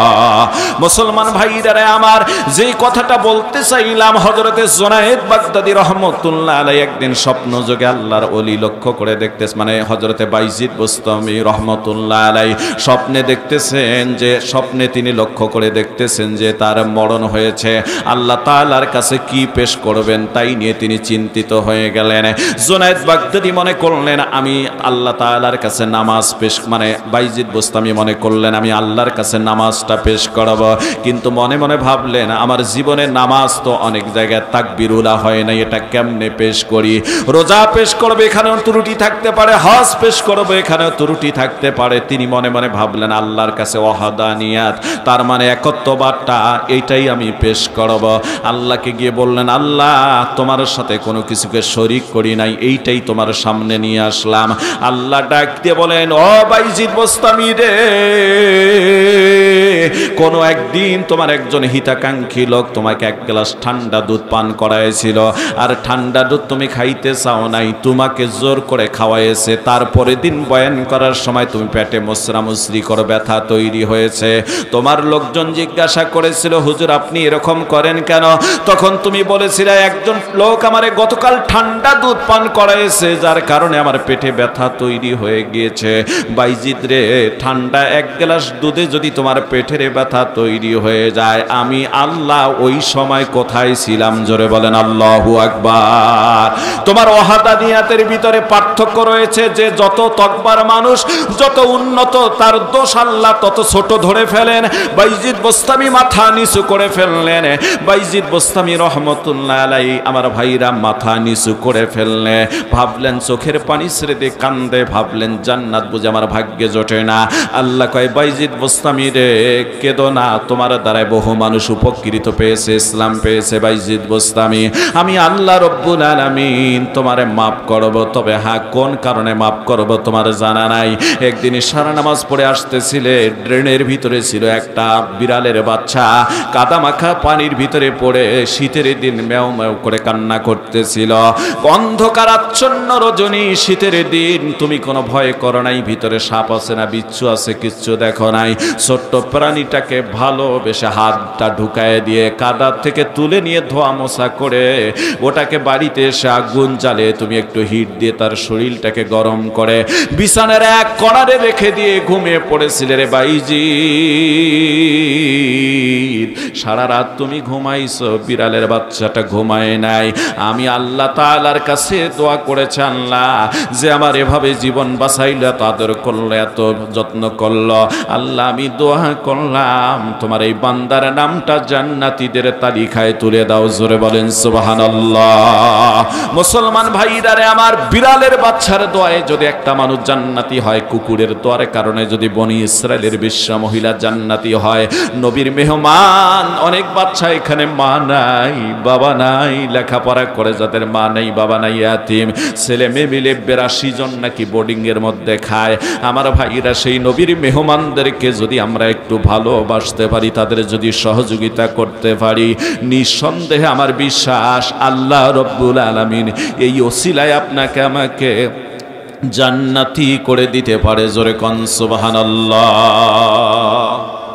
মুসলমান ভাইরা আমার, যে কথাটা বলতে চাইলাম, হযরতে জুনায়েদ বাগদাদী রাহমাতুল্লাহ আলাইহি একদিন স্বপ্ন যোগে আল্লাহর ওলি লক্ষ্য করে দেখতেছে, মানে হযরতে বাইজিদ বুস্তামি রাহমাতুল্লাহ আলাইহি স্বপ্নে দেখতেছেন, যে স্বপ্নে তিনি লক্ষ্য করে দেখতেছেন যে তার মরণ হয়েছে। আল্লাহ তাআলার কাছে কি পেশ করবেন তাই নিয়ে তিনি চিন্তিত হয়ে গেলেন। জুনায়েদ বাগদাদী মনে করলেন আমি আল্লাহ তাআলার কাছে নামাজ পেশ, মানে বাইজিদ বুস্তামি মনে করলেন আমি আল্লাহর কাছে নামাজটা পেশ করব, কিন্তু মনে মনে ভাবলেন আমার জীবনে নামাজ তো অনেক জায়গায় তাকবীরুলা হয় না, এটা কেমনে পেশ করি? রোজা পেশ করবে, এখানেও ত্রুটি থাকতে পারে, হজ পেশ করবে, এখানেও ত্রুটি থাকতে পারে। তিনি মনে মনে ভাবলেন আল্লাহর কাছে ওয়াহদানিয়াত, তার মানে একত্ববাদটা, এইটাই আমি পেশ করব। আল্লাহকে গিয়ে বললেন, আল্লাহ তোমার সাথে কোনো কিছুকে শরীক করি নাই, এইটাই তোমার সামনে নিয়ে আসলাম। আল্লাহ ডাক দিয়ে বলেন, ও বাইজিদ বুস্তামি রে, কোনো একদিন তোমার একজন হিতাকাঙ্ক্ষী লোক তোমাকে এক গ্লাস ঠান্ডা ঠান্ডা দুধ পান করাইছিল, আর ঠান্ডা দুধ তুমি খাইতে চাও নাই, তোমাকে জোর করে খাওয়াইছে। তারপরে দিন বয়ান করার সময় তুমি পেটে মুসরামুসরি করে ব্যথা তৈরি হয়েছে। তোমার লোকজন জিজ্ঞাসা করেছিল, হুজুর আপনি এরকম করেন কেন? তখন তুমি বলেছিলে, একজন লোক আমারে গতকাল ঠান্ডা দুধ পান করাইছে, যার কারণে আমার পেটে ব্যথা তৈরি হয়ে গিয়েছে। বাইজিদ রে, ঠান্ডা এক গ্লাস দুধে যদি তোমার পেটের ব্যথা তৈরি হয়ে যায়, আমি আল্লাহ ওই সময় কোথায় ছিলাম? জোরে বলেন আল্লাহু আকবার। তোমার ওয়াহদানিয়াতের ভিতরে পার্থক্য রয়েছে, যে যত তকবার মানুষ, যত উন্নত, তার দোষ আল্লাহ তত ছোট ধরে ফেলেন। বাইজিদ বোস্তামি মাথা নিচু করে ফেললেন। বাইজিদ বোস্তামি রহমতুল্লাহ আলাইহি আমার ভাইরা মাথা নিচু করে ফেললেন। ভাবলেন চোখের পানি ছেড়ে দিয়ে কান্দে, ভাবলেন জান্নাত বুঝে আমার ভাগ্যে জোটে না। আল্লাহ কয়, বাইজিদ বোস্তামি রে, কেঁদো না, তোমার দ্বারায় বহু মানুষ উপকৃত পেয়েছে, ইসলাম পেয়েছে। বাইজিদ বোস্তামি, আমি আল্লাহ রব্বুল আলামিন তোমারে মাফ করব, তবে হ্যাঁ, কোন কারণে মাফ করব তোমার জানা নাই। একদিন সারা নামাজ পড়ে আসতেছিলে, ড্রেনের ভিতরে ছিল একটা বিড়ালের বাচ্চা, কাদা মাখা পানির ভিতরে পড়ে শীতের দিন মেও মেও করে কান্না করতেছিল। অন্ধকার আচ্ছন্ন রজনী, শীতের দিন, তুমি কোনো ভয় করো নাই, ভিতরে সাপ আছে না বিচ্ছু আছে কিচ্ছু দেখো নাই। ছোট্ট প্রাণীটাকে ভালোবেসে হাতটা ঢুকায় দিয়ে কাদা থেকে তুলে নিয়ে ধোয়া মোছা করে ওটাকে বাড়িতে এসে আগুন জ্বালে তুমি একটু হিট দিয়ে তার শরীরটাকে গরম করে বিছানার এক কর্নারে রেখে দিয়ে ঘুমিয়ে পড়েছিলে রে বাইজিদ। সারা রাত তুমি ঘুমাইছো, বিড়ালের বাচ্চাটা ঘুমায় নাই। আমি আল্লাহ তাআলার কাছে দোয়া করেছি, আল্লাহ যে আমার এভাবে জীবন বাঁচাইলো, তাদের করলো, এত যত্ন করলো, আল্লাহ আমি দোয়া করলাম তোমার এই বান্দার নামটা জান্নাতীদের তালিকায় তুলে দাও। জোরে বলেন সুবহানাল্লাহ। মুসলমান ভাইরারে আমার, বিড়ালের বাচ্চার দোয়ায় যদি একটা মানুষ জান্নাতি হয়, কুকুরের দোয়ার কারণে যদি বনি ইসরায়েলের বিশ্ব মহিলা জান্নাতি হয়, নবীর মেহমান অনেক বাচ্চা এখানে মা নাই বাবা নাই, লেখাপড়া করে যাদের মা নাই বাবা নাই, ইয়াতিম ছেলে মেয়ে মিলে 82 জন নাকি বোর্ডিং এর মধ্যে খায়। আমার ভাইরা, সেই নবীর মেহমানদেরকে যদি আমরা একটু ভালোবাসতে পারি, তাদের যদি সহযোগিতা করতে পারি, নিঃসন্দেহে আমার বিশ্বাস আল্লাহ রব্বুল আলামিন এই ওসিলায় আপনাকে আমাকে জান্নাতি করে দিতে পারে। জোরে কোন সুবহানাল্লাহ।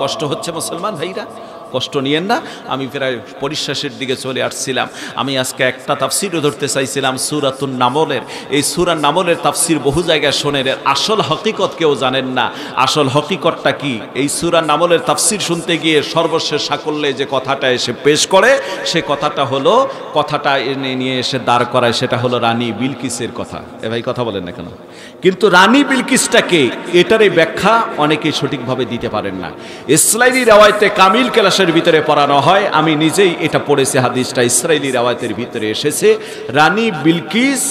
কষ্ট হচ্ছে মুসলমান ভাইরা, কষ্ট নিয়েন না। আমি প্রায় পরিশেষের দিকে চলে আসছিলাম। আমি আজকে একটা তাফসিরও ধরতে চাইছিলাম সূরাতুন নামলের। এই সূরা নামলের তাফসির বহু জায়গায় শোনেন, এর আসল হকিকত কেউ জানেন না। আসল হকিকতটা কি? এই সূরা নামলের তাফসির শুনতে গিয়ে সর্বশেষ সাকল্যে যে কথাটা এসে পেশ করে, সে কথাটা হলো, কথাটা এনে নিয়ে এসে দাঁড় করায়, সেটা হলো রানী বিলকিসের কথা। এ ভাই কথা বলেন না কেন? কিন্তু রানী বিলকিসটাকে, এটার এই ব্যাখ্যা অনেকেই সঠিকভাবে দিতে পারেন না। ইসরাইলি রাওয়ায়াতে কামিল কেলাসের ভিতরে পড়ানো হয়, আমি নিজেই এটা পড়েছি, হাদিসটা ইসরাইলি রাওয়ায়াতের ভিতরে এসেছে। রানী বিলকিস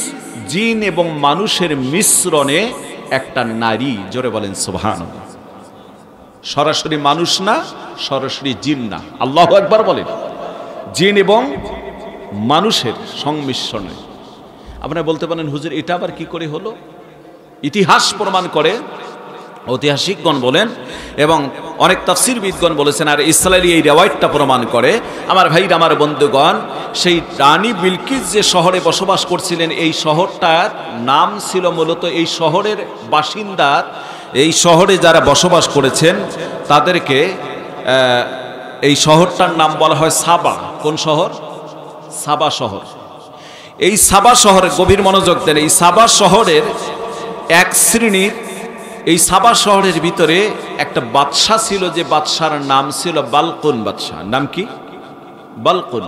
জিন এবং মানুষের মিশ্রণে একটা নারী। জোরে বলেন সুবহানাল্লাহ। সরাসরি মানুষ না, সরাসরি জিন না। আল্লাহু আকবার বলেন। জিন এবং মানুষের সংমিশ্রণে। আপনারা বলতে পারেন, হুজুর এটা আবার কি করে হলো? ইতিহাস প্রমাণ করে, ঐতিহাসিকগণ বলেন এবং অনেক তাফসীরবিদগণ বলেছেন, আর ইসরায়েলি এই রিওয়ায়াতটা প্রমাণ করে। আমার ভাইরা, আমার বন্ধুগণ, সেই রানী বিলকিস যে শহরে বসবাস করছিলেন, এই শহরটার নাম ছিল মূলত, এই শহরের বাসিন্দা, এই শহরে যারা বসবাস করেছেন তাদেরকে এই শহরটার নাম বলা হয় সাবা। কোন শহর? সাবা শহর। এই সাবা শহরে গভীর মনোযোগ দেন। এই সাবা শহরের এক শ্রেণীর, এই সাবা শহরের ভিতরে একটা বাদশা ছিল, যে বাদশার নাম ছিল বালকুন বাদশা। নাম কি? বালকুন।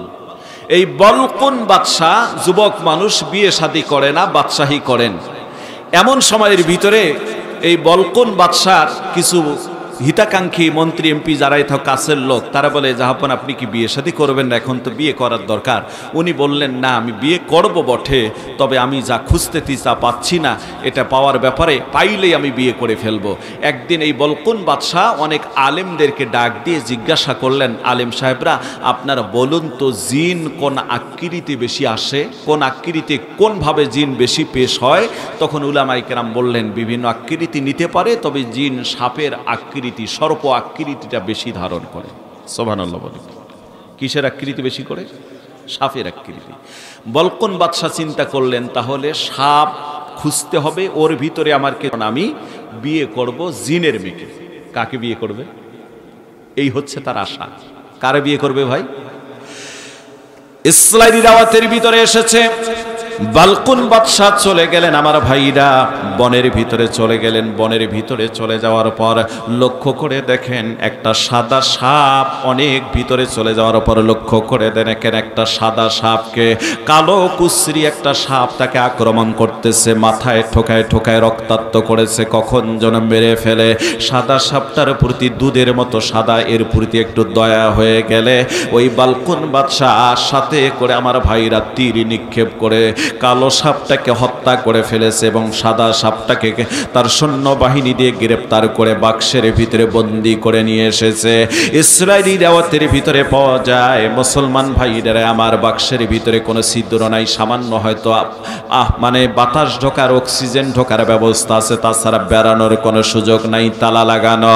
এই বালকুন বাদশা যুবক মানুষ, বিয়ে শাদী করে না, বাদশাহী করেন। এমন সময়ের ভিতরে এই বালকুন বাদশার কিছু হিতাকাঙ্ক্ষী মন্ত্রী এমপি যারা এত কাছের লোক, তারা বলে, জাহাপন আপনি কি বিয়ে শাদী করবেন না? এখন তো বিয়ে করার দরকার। উনি বললেন, না আমি বিয়ে করব বটে, তবে আমি যা খুঁজতেছি তা পাচ্ছি না, এটা পাওয়ার ব্যাপারে পাইলেই আমি বিয়ে করে ফেলবো। একদিন এই বলকুন বাদশাহ অনেক আলেমদেরকে ডাক দিয়ে জিজ্ঞাসা করলেন, আলেম সাহেবরা আপনারা বলুন তো, জিন কোন আকৃতি বেশি আসে, কোন আকৃতি, কোনভাবে জিন বেশি পেশ হয়? তখন উলামায়ে কেরাম বললেন, বিভিন্ন আকৃতি নিতে পারে, তবে জিন সাপের আকৃতি, সর্প আকৃতিটা বেশি ধারণ করে। সুবহানাল্লাহ বলেন। কিসের আকৃতি বেশি করে? সাপের আকৃতি। বলকুন বাদশাহ চিন্তা করলেন, তাহলে সাপ খুঁজতে হবে, ওর ভিতরে আমি বিয়ে করব জিনের মেয়েকে। কাকে বিয়ে করবে? এই হচ্ছে তার আশা। কারে বিয়ে করবে ভাই? ইসরাইলি দাওয়াতের ভিতরে এসেছে, বালকুন বাদশাহ চলে গেলেন আমার ভাইরা, বনের ভিতরে চলে গেলেন। বনের ভিতরে চলে যাওয়ার পর লক্ষ্য করে দেখেন একটা সাদা সাপ, অনেক ভিতরে চলে যাওয়ার পর লক্ষ্য করে দেখেন একটা সাদা সাপকে, কালো কুশ্রী একটা সাপ তাকে আক্রমণ করতেছে, মাথায় ঠোকায় ঠোকায় রক্তাক্ত করেছে, কখন যেন মেরে ফেলে। সাদা সাপটার প্রতি দুধের মতো সাদা, এর প্রতি একটু দয়া হয়ে গেলে ওই বালকুন বাদশাহ সাথে করে আমার ভাইরা তীর নিক্ষেপ করে কালো সাপটাকে হত্যা করে ফেলেছে এবং সাদা সাপটাকে তার সৈন্যবাহিনী দিয়ে গ্রেপ্তার করে বাক্সের ভিতরে বন্দী করে নিয়ে এসেছে। ইসরায়েলি দাওয়াতের ভিতরে পাওয়া যায়, মুসলমান ভাইরা আমার, বাক্সের ভিতরে কোনো ছিদ্র নাই, সামান্য হয়তো মানে বাতাস ঢোকার, অক্সিজেন ঢোকার ব্যবস্থা আছে, তাছাড়া বেরানোর কোনো সুযোগ নাই, তালা লাগানো।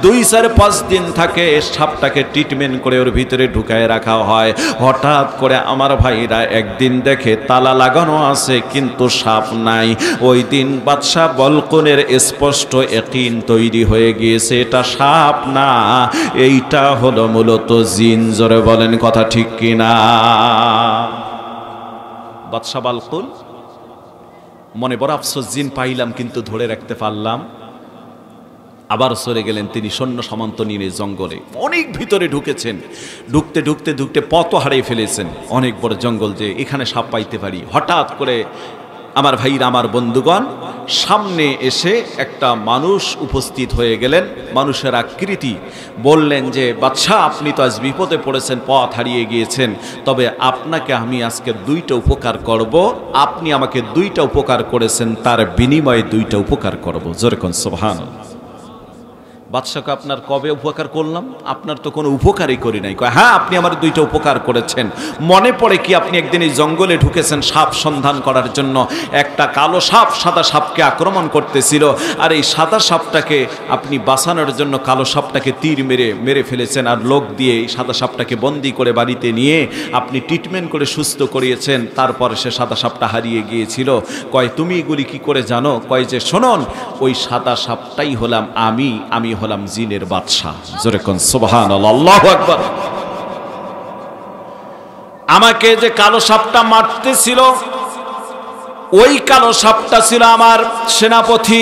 2-4-5 দিন থাকে, সাপটাকে ট্রিটমেন্ট করে ওর ভিতরে ঢুকায় রাখা হয়। হঠাৎ করে আমার ভাইরা একদিন দেখে তালা লাগানো আছে কিন্তু সাপ নাই। ওই দিন বাদশাহ বলকুনের স্পষ্ট ইয়াকিন তৈরি হয়ে গিয়েছে, এটা সাপ না, এইটা হলো মূলত জিন। জোরে বলেন কথা ঠিক কিনা? বাদশাহ বালকুন মনে বড় আফসোস, জিন পাইলাম কিন্তু ধরে রাখতে পারলাম। আবার চলে গেলেন তিনি সৈন্য সামন্ত নিয়ে জঙ্গলে, অনেক ভিতরে ঢুকেছেন। ঢুকতে ঢুকতে ঢুকতে পথ হারিয়ে ফেলেছেন, অনেক বড় জঙ্গল, যে এখানে সাপ পাইতে পারি। হঠাৎ করে আমার ভাইরা, আমার বন্ধুগণ, সামনে এসে একটা মানুষ উপস্থিত হয়ে গেলেন, মানুষের আকৃতি। বললেন যে বাদশাহ, আপনি তো আজ বিপদে পড়েছেন, পথ হারিয়ে গিয়েছেন, তবে আপনাকে আমি আজকে 2টা উপকার করব। আপনি আমাকে 2টা উপকার করেছেন, তার বিনিময়ে 2টা উপকার করব। জোরে কোন সুবহানাল্লাহ। বাদশাকে আপনার কবে উপকার করলাম? আপনার তো কোনো উপকারই করি নাই। কয়, হ্যাঁ আপনি আমার 2টা উপকার করেছেন। মনে পড়ে কি আপনি একদিন এই জঙ্গলে ঢুকেছেন সাপ সন্ধান করার জন্য, একটা কালো সাপ সাদা সাপকে আক্রমণ করতেছিল, আর এই সাদা সাপটাকে আপনি বাঁচানোর জন্য কালো সাপটাকে তীর মেরে ফেলেছেন, আর লোক দিয়ে এই সাদা সাপটাকে বন্দি করে বাড়িতে নিয়ে আপনি ট্রিটমেন্ট করে সুস্থ করিয়েছেন। তারপর সে সাদা সাপটা হারিয়ে গিয়েছিল। কয়, তুমি এগুলি কি করে জানো? কয় যে শোনন, ওই সাদা সাপটাই হলাম আমি হলাম জিনের বাদশাহ। জোরে কোন সুবহানাল্লাহ, আল্লাহু আকবার। আমাকে যে কালো সাপটা মারতেছিল, ওই কালো সাপটা ছিল আমার সেনাপতি,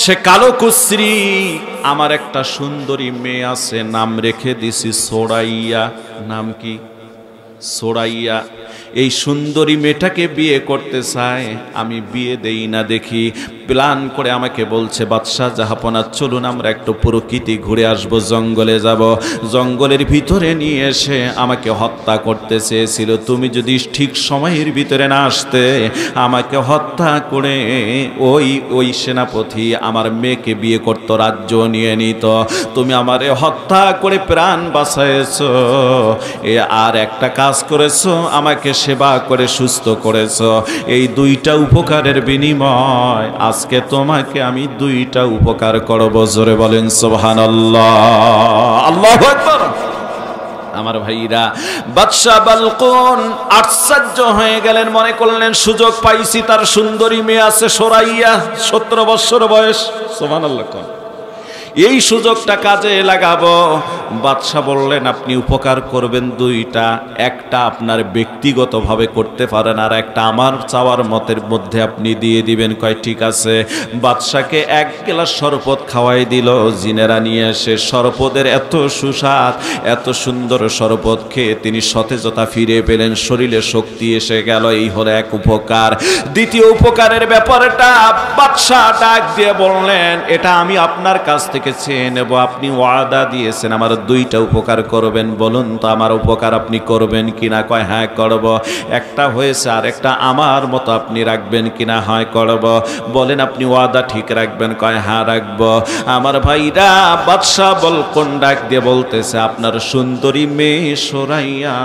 সে কালো কুশ্রী। আমার একটা সুন্দরী মেয়ে আছে, নাম রেখে দিছি সোরাইয়া। নাম কি? সোরাইয়া। এই সুন্দরী মেয়েটাকে বিয়ে করতে চায়, আমি বিয়ে দেই না। দেখি প্ল্যান করে আমাকে বলছে, বাদশাহ জাহাপনা চলুন আমরা একটু প্রকৃতি ঘুরে আসবো, জঙ্গলে যাব। জঙ্গলের ভিতরে নিয়ে এসে আমাকে হত্যা করতে চেয়েছিল। তুমি যদি ঠিক সময়ের ভিতরে না আসতে, আমাকে হত্যা করে ওই সেনাপতি আমার মেয়েকে বিয়ে করত, রাজ্য নিয়ে নিত। তুমি আমারে হত্যা করে প্রাণ বাঁচাইছো, আর একটা কাজ করেছো, আমাকে সেবা করে সুস্থ করেছো। এই 2টা উপকারের বিনিময় আজকে তোমাকে আমি 2টা উপকার করব। জোরে বলেন সুবহানাল্লাহ, আল্লাহু আকবার। আমার ভাইরা, বাদশাহ বালকুন আশ্চর্য হয়ে গেলেন, মনে করলেন সুযোগ পাইছি, তার সুন্দরী মেয়ে আছে সোরাইয়া, 17 বছর বয়স। সুবহানাল্লাহ। এই সুযোগটা কাজে লাগাবো। বাদশাহ বললেন, আপনি উপকার করবেন 2টা, একটা আপনার ব্যক্তিগতভাবে করতে পারেন, আর একটা আমার চাওয়ার মতের মধ্যে আপনি দিয়ে দিবেন। কয় ঠিক আছে। বাদশাকে 1 গ্লাস শরবত খাওয়াই দিল। জিনেরা নিয়ে এসে শরবতের এত সুস্বাদ, এত সুন্দর শরবত খেয়ে তিনি সতেজতা ফিরে পেলেন, শরীরে শক্তি এসে গেল। এই হলো এক উপকার। দ্বিতীয় উপকারের ব্যাপারটা বাদশাহ ডাক দিয়ে বললেন, এটা আমি আপনার কাছ থেকে চেয়ে নেব। আপনি ওয়াদা দিয়েছেন আমার 2টা উপকার করবেন, বলুন তো আমার উপকার আপনি করবেন কিনা? কয় হ্যাঁ করব। একটা হয়েছে, আর একটা আমার মতো আপনি রাখবেন কিনা? হয় করব। বলেন আপনি ওয়াদা ঠিক রাখবেন? কয় হ্যাঁ রাখব। আমার ভাইরা, বাদশাহ বলকুন ডাক দিয়ে বলতেছে, আপনার সুন্দরী মেয়ে সোরাইয়া,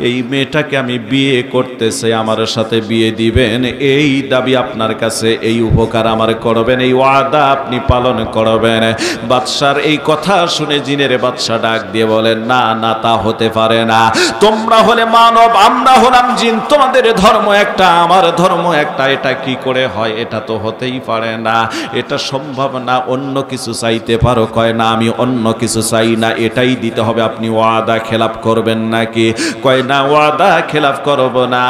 এই মেয়েটাকে আমি বিয়ে করতেছে, আমার সাথে বিয়ে দিবেন, এই দাবি আপনার কাছে, এই উপকার আমার করবেন, এই ওয়াদা আপনি পালন করবেন। বাদশার এই কথা শুনে জিনের বাদশা বাদশা ডাক দিয়ে বলেন, না না, তা হতে পারে না। তোমরা হলে মানব, আমরা হলাম জিন, তোমাদের ধর্ম একটা, আমার ধর্ম একটা, এটা কি করে হয়? এটা তো হতেই পারে না, এটা সম্ভব না। অন্য কিছু চাইতে পারো? কয় না, আমি অন্য কিছু চাই না, এটাই দিতে হবে। আপনি ওয়াদা খেলাপ করবেন নাকি? কয় না, ওয়াদা খেলাপ করব না,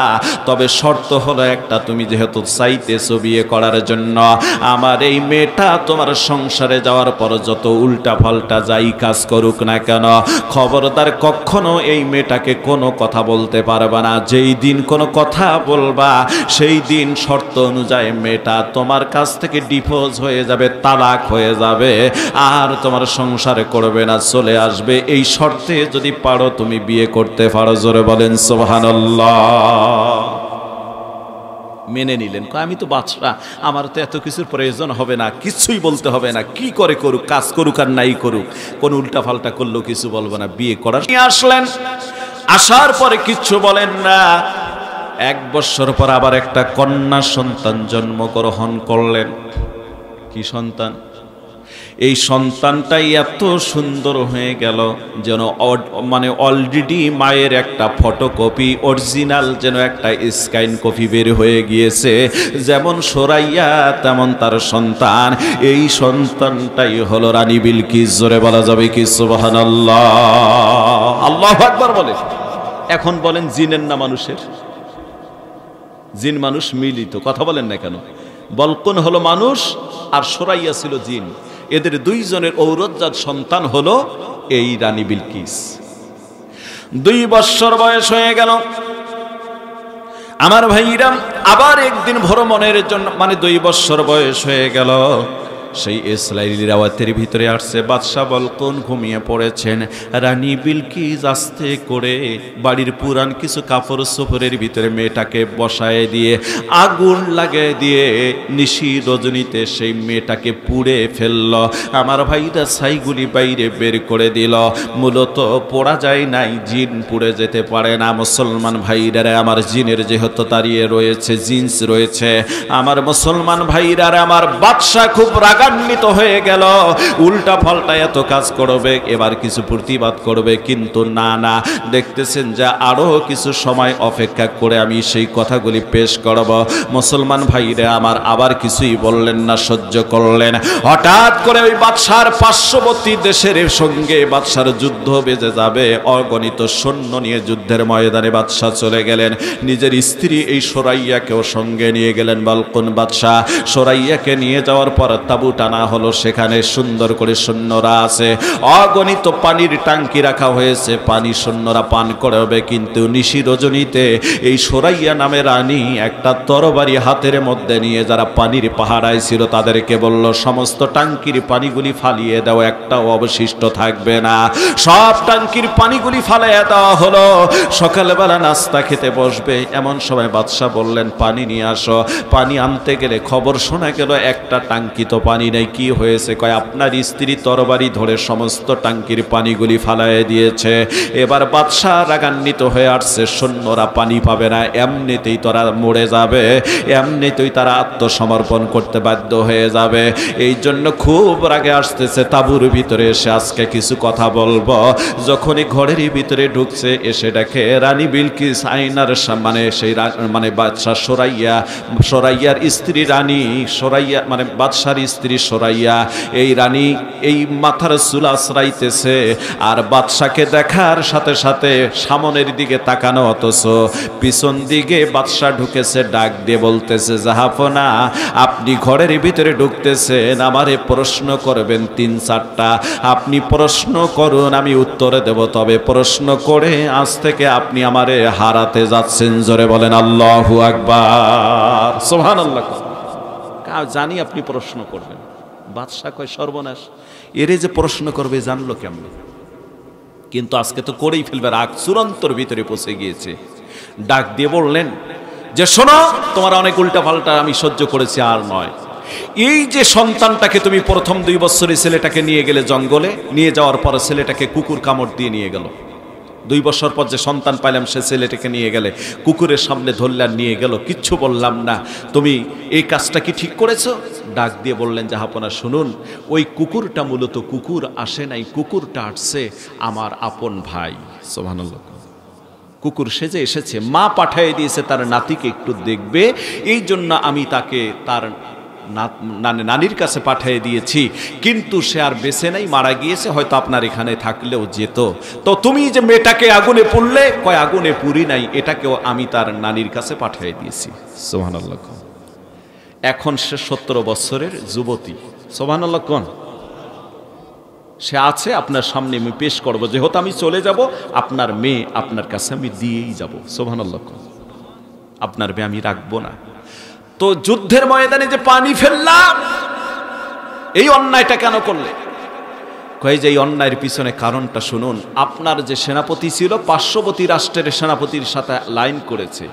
তবে শর্ত হলো একটা, তুমি যেহেতু চাইতেছো বিয়ে করার জন্য, আমার এই মেয়েটা তোমার সংসারে যাওয়ার পর যত উল্টা পাল্টা যাই কাজ করুক না কেন, খবরদার কখনো এই মেয়েটাকে কোনো কথা বলতে পারবা না। যেই দিন কোনো কথা বলবা সেই দিন শর্ত অনুযায়ী মেয়েটা তোমার কাছ থেকে ডিভোর্স হয়ে যাবে, তালাক হয়ে যাবে, আর তোমার সংসারে করবে না, চলে আসবে। এই শর্তে যদি পারো তুমি বিয়ে করতে পারো। জোরে বলেন সুবহানাল্লাহ। মেনে নিলেন। আমি তো বাদশা, আমার তো এত কিছুর প্রয়োজন হবে না, কিছুই বলতে হবে না, কি করে করুক, কাজ করুক আর নাই করুক, কোন উল্টা পাল্টা করলেও কিছু বলবো না, বিয়ে করার। আসলেন, আসার পরে কিচ্ছু বলেন না। 1 বছর পর আবার একটা কন্যা সন্তান জন্মগ্রহণ করলেন। কি সন্তান? এই সন্তানটাই এত সুন্দর হয়ে গেল যেন মানে অলরেডি মায়ের একটা ফটোকপি, অরিজিনাল যেন একটা স্ক্যান কপি বের হয়ে গিয়েছে। যেমন সোরাইয়া তেমন তার সন্তান। এই সন্তানটাই হলো রানী বিলকিস। জোরে বলা যাবে কি সুবহানাল্লাহ? আল্লাহু আকবার বলে। এখন বলেন জিনের না মানুষের? জিন মানুষ মিলিত, কথা বলেন না কেন? বলকুন হলো মানুষ আর সোরাইয়া ছিল জিন। এদের দুইজনের ঔরতজাত সন্তান হলো এই রানী বিলকিস। 2 বছর বয়স হয়ে গেল। আমার ভাইরা আবার একদিন ভ্রমণের জন্য, মানে 2 বছর বয়স হয়ে গেল, সেই ইসরাইলি রাওয়াতের ভিতরে আসছে। বাদশা বলকুন ঘুমিয়ে পড়েছেন। রানী বিলকিস আস্তে করে বাড়ির পুরান কিছু কাপড় চোপড়ের ভিতরে মেয়েটাকে বসায় দিয়ে আগুন লাগিয়ে দিয়ে নিশি রজনীতে সেই মেয়েটাকে পুড়ে ফেলল। আমার ভাইরা ছাইগুলি বাইরে বের করে দিল। মূলত পোড়া যায় নাই, জিন পুড়ে যেতে পারে না। মুসলমান ভাইরা আমার, জিনের যেহেতু দাঁড়িয়ে রয়েছে, জিন্স রয়েছে, আমার মুসলমান ভাইরা আমার, বাদশা খুব রাগান্বিত হয়ে গেল। উল্টা পাল্টা এত কাজ করবে, এবার কিছু প্রতিবাদ করবে, কিন্তু না না, দেখতেছেন যে আরো কিছু সময় অপেক্ষা করে আমি সেই কথাগুলি পেশ করব। মুসলমান ভাইরা আমার আবার কিছুই বললেন না, সহ্য করলেন। হঠাৎ করে ওই বাদশার পার্শ্ববর্তী দেশের সঙ্গে বাদশার যুদ্ধ বেজে যাবে। অগণিত সৈন্য নিয়ে যুদ্ধের ময়দানে বাদশা চলে গেলেন। নিজের স্ত্রী এই সোরাইয়াকেও সঙ্গে নিয়ে গেলেন। বালকুন বাদশাহ সোরাইয়াকে নিয়ে যাওয়ার পর তাবু টানা হলো। সেখানে সুন্দর করে সৈন্যরা আছে, অগণিত পানির টাঙ্কি রাখা হয়েছে, পানি সৈন্যরা পান করবে। কিন্তু নিশি রজনীতে এই সোরাইয়া নামে রানী একটা তরবারি হাতের মধ্যে নিয়ে যারা পানির পাহারায় ছিল তাদেরকে বলল, সমস্ত টাঙ্কির পানিগুলি ফালিয়ে দাও, একটাও অবশিষ্ট থাকবে না। সব টাঙ্কির পানিগুলি ফালিয়ে দেওয়া হলো। সকালবেলা নাস্তা খেতে বসবে, এমন সময় বাদশা বললেন, পানি নিয়ে আসো। পানি আনতে গেলে খবর শোনা গেল একটা টাঙ্কি তো পানি নেই। কি হয়েছে? কয় আপনার স্ত্রী তরবারি ধরে সমস্ত টাঙ্কির পানিগুলি ফালাইয়ে দিয়েছে। এবার বাদশা রাগান্বিত হয়ে আসছে, সৈন্যরা পানি পাবে না, এমনিতেই তারা মরে যাবে, এমনিতেই তারা আত্মসমর্পণ করতে বাধ্য হয়ে যাবে। এই জন্য খুব রাগে আসতেছে। তাঁবুর ভিতরে এসে আজকে কিছু কথা বলবো। যখনই ঘরের ভিতরে ঢুকছে, এসে দেখে রানী বিলকিস আয়নার মানে সেই মানে বাদশা সোরাইয়ার স্ত্রী রানী সোরাইয়া, মানে বাদশার স্ত্রী সোরাইয়া, এই রানী এই মাথার চুল আশ্রাইতেছে। আর বাদশাকে দেখার সাথে সাথে সামনের দিকে তাকানো, অথচ পিছন দিকে বাদশা ঢুকেছে। ডাক দিয়ে বলতেছে, জাহাপনা আপনি ঘরের ভিতরে ঢুকতেছেন, আমারে প্রশ্ন করবেন 3-4টা, আপনি প্রশ্ন করুন, আমি উত্তরে দেব, তবে প্রশ্ন করে আজ থেকে আপনি আমারে হারাতে যাচ্ছেন। জোরে বলেন আল্লাহু আকবার, সুবহানাল্লাহ। জানি আপনি প্রশ্ন করবেন। বাদশা কয়, সর্বনাশ, এরে যে প্রশ্ন করবে জানলো কেমন? কিন্তু আজকে তো করেই ফেলবে, রাগ চূড়ান্তর ভিতরে পৌঁছে গিয়েছে। ডাক দিয়ে বললেন যে, শোনো, তোমার অনেক উল্টা পাল্টা আমি সহ্য করেছি, আর নয়। এই যে সন্তানটাকে তুমি প্রথম 2 বছরের ছেলেটাকে নিয়ে গেলে জঙ্গলে, নিয়ে যাওয়ার পর ছেলেটাকে কুকুর কামড় দিয়ে নিয়ে গেল। 2 বছর পর যে সন্তান পাইলাম, সে ছেলেটাকে নিয়ে গেলে কুকুরের সামনে ধরলে নিয়ে গেল, কিচ্ছু বললাম না। তুমি এই কাজটা কি ঠিক করেছো? ডাক দিয়ে বললেন, জাহাপনা শুনুন, ওই কুকুরটা মূলত কুকুর আসে নাই, কুকুরটা আসছে আমার আপন ভাই। সুবহানাল্লাহ। কুকুর সেজে এসেছে, মা পাঠিয়ে দিয়েছে তার নাতিকে একটু দেখবে, এই জন্য আমি তাকে তার নানির কাছে পাঠিয়ে দিয়েছি, কিন্তু সে আর বেঁচে নাই, মারা গিয়েছে, হয়তো আপনার এখানে থাকলেও যেত। তো তুমি যে মেয়েটাকে আগুনে পুড়লে, কয় আগুনে পুরি নাই, এটাকেও আমি তার নানির কাছে পাঠিয়ে দিয়েছি। সুবহানাল্লাহ। এখন সে 17 বছরের যুবতী। সুবহানাল্লাহ। কোন সে আছে আপনার সামনে, আমি পেশ করব, যেহেতু আমি চলে যাব, আপনার মেয়ে আপনার কাছে আমি দিয়েই যাব। সুবহানাল্লাহ। আপনার মেয়ে আমি রাখবো না। তো যুদ্ধের ময়দানে যে পানি ফেললাম, এই অন্যায়টা কেন করলে? কয় যে এই অন্যায়ের পিছনে কারণটা শুনুন। আপনার যে সেনাপতি ছিল, পার্শ্ববর্তী রাষ্ট্রের সেনাপতির সাথে লাইন করেছে,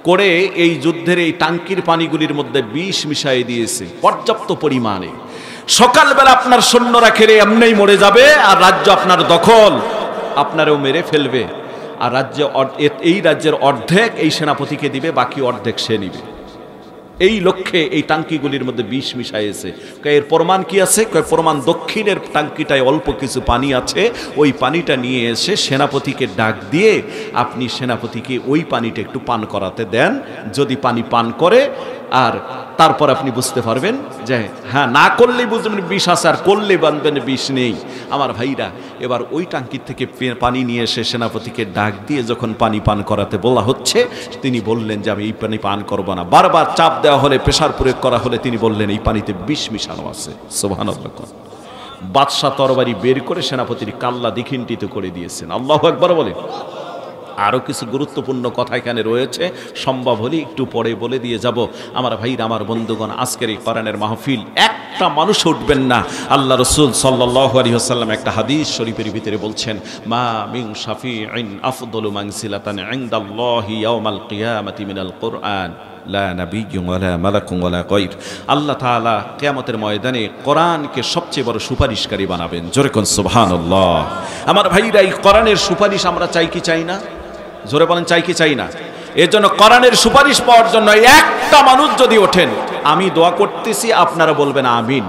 করে এই যুদ্ধের এই টাঙ্কির পানিগুলির মধ্যে বিষ মিশাই দিয়েছে পর্যাপ্ত পরিমাণে। সকালবেলা আপনার সৈন্যরা খেলে এমনিই মরে যাবে, আর রাজ্য আপনার দখল, আপনারও মেরে ফেলবে। আর এই রাজ্যের অর্ধেক এই সেনাপতিকে দিবে, বাকি অর্ধেক সে নিবে। এই লক্ষ্যে এই টাঙ্কিগুলির মধ্যে বিষ মিশাইছে। এর প্রমাণ কি আছে? প্রমাণ দক্ষিণের টাঙ্কিটায় অল্প কিছু পানি আছে, ওই পানিটা নিয়ে এসে সেনাপতিকে ডাক দিয়ে আপনি সেনাপতিকে ওই পানিটা একটু পান করাতে দেন। যদি পানি পান করে, আর তারপর আপনি বুঝতে পারবেন যে হ্যাঁ, না করলেই বুঝবেন বিষ আছে, আর করলে বানবেন বিষ নেই। আমার ভাইরা, এবার ওই টাঙ্কির থেকে পানি নিয়ে এসে সেনাপতিকে ডাক দিয়ে যখন পানি পান করাতে বলা হচ্ছে, তিনি বললেন যে আমি এই পানি পান করব না। বারবার চাপ দেওয়া হলে, প্রেসার প্রয়োগ করা হলে তিনি বললেন এই পানিতে বিষ মিশানো আছে। সুবহানাল্লাহ। বাদশা তরবারি বের করে সেনাপতির কাল্লা দ্বিখিণ্ডিত করে দিয়েছেন। আল্লাহু আকবার বলে। আরও কিছু গুরুত্বপূর্ণ কথা এখানে রয়েছে, সম্ভব হলে একটু পরে বলে দিয়ে যাব। আমার ভাইরা, আমার বন্ধুগণ, আজকের এই কোরআনের মাহফিল একটা মানুষ উঠবেন না। আল্লাহ রাসূল সাল্লাল্লাহু আলাইহি ওয়াসাল্লাম একটা হাদিস শরীফের ভিতরে বলছেন, মা মিন শাফিইন আফদলু মানসিলাতান ইনদাল্লাহি ইয়াউমাল কিয়ামাতি মিনাল কুরআন লা নাবিয়্যুন ওয়ালা মালাকুন ওয়ালা গায়র। আল্লাহ তাআলা কিয়ামতের ময়দানে কোরআনকে সবচেয়ে বড় সুপারিশকারী বানাবেন। জোরে কোন সুবহানাল্লাহ। আমার ভাইরা, এই কোরআনের সুপারিশ আমরা চাই কি চাই না? জোরে বলেন, চাই কি চাই না? এর জন্য কোরআনের সুপারিশ পাওয়ার জন্য একটা মানুষ যদি ওঠেন, আমি দোয়া করতেছি, আপনারা বলবেন আমিন।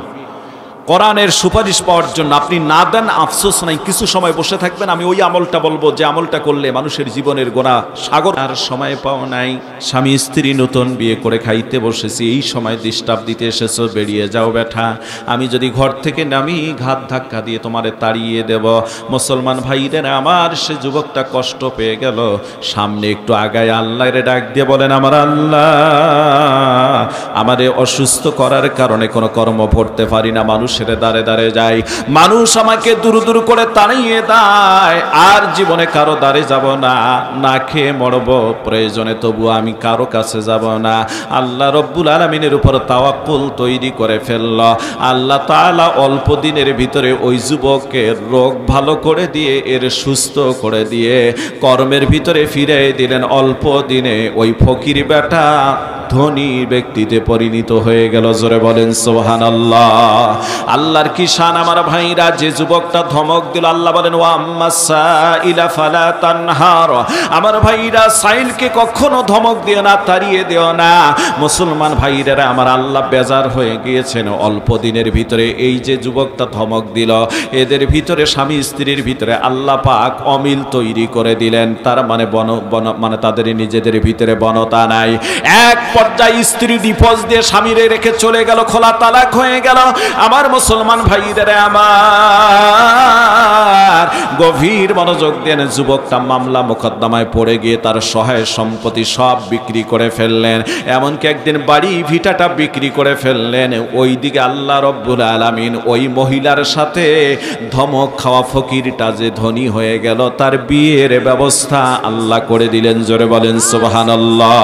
কোরআনের সুপারিশ পাওয়ার জন্য আপনি না দেন, আফসোস নাই, কিছু সময় বসে থাকবেন, আমি ওই আমলটা বলবো যে আমলটা করলে মানুষের জীবনের গোনা সাগর। আর সময় পাও নাই, স্বামী স্ত্রী নতুন বিয়ে করে খাইতে বসেছি, এই সময় ডিস্টার্ব দিতে এসেছো, বেরিয়ে যাও বেঠা, আমি যদি ঘর থেকে নামি ঘাত ধাক্কা দিয়ে তোমারে তাড়িয়ে দেব। মুসলমান ভাইদের আমার, সে যুবকটা কষ্ট পেয়ে গেল, সামনে একটু আগায় আল্লাহরে ডাক দিয়ে বলেন, আমার আল্লাহ, আমারে অসুস্থ করার কারণে কোনো কর্ম করতে পারি না, মানুষ দাঁড়ে দাঁড়ে যায়, মানুষ আমাকে দূর দূর করে তাড়িয়ে দেয়, আর জীবনে কারো দাঁড়ে যাব না, না খেয়ে মরব, প্রয়োজনে তবু আমি কারো কাছে যাব না। আল্লাহ রব্বুল আলামিনের উপর তাওয়াক্কুল তৈরি করে ফেলল। আল্লাহ তাআলা অল্প দিনের ভিতরে ওই যুবকের রোগ ভালো করে দিয়ে, এর সুস্থ করে দিয়ে কর্মের ভিতরে ফিরে দিলেন। অল্প দিনে ওই ফকির বেটা ধনী ব্যক্তিতে পরিণত হয়ে গেল। জোরে বলেন সুবহানাল্লাহ। আল্লাহর কি শান আমার ভাইরা। যে যুবকটা ধমক দিল, আল্লাহ বলেন ওয়া আম্মাসাইলা ফালা তানহার। আমার ভাইরা, সাইলকে কখনো ধমক দিও না, তাড়িয়ে দিও না। মুসলমান ভাইরা আমার, আল্লাহ বেজার হয়ে গিয়েছেন। অল্প দিনের ভিতরে এই যে যুবকটা ধমক দিল, এদের ভিতরে স্বামী স্ত্রীর ভিতরে আল্লাহ পাক অমিল তৈরি করে দিলেন। তার মানে মানে তাদের নিজেদের ভিতরে বনতা নাই। এক পর্যায়ে স্ত্রী ডিভোর্স দিয়ে স্বামীরে রেখে চলে গেল, খোলা তালাক হয়ে গেল। আমার মুসলমান ভাইদের আমার, গভীর মনোযোগ দেন। যুবকটা মামলা মোকদ্দমায় পড়ে গিয়ে তার সহায় সম্পত্তি সব বিক্রি করে ফেললেন, এমনকি একদিন বাড়ি ভিটাটা বিক্রি করে ফেললেন। ওইদিকে আল্লাহ রব্বুল আলামিন ওই মহিলার সাথে ধমক খাওয়া ফকিরটা যে ধনী হয়ে গেল, তার বিয়ের ব্যবস্থা আল্লাহ করে দিলেন। জোরে বলেন সুবহানাল্লাহ।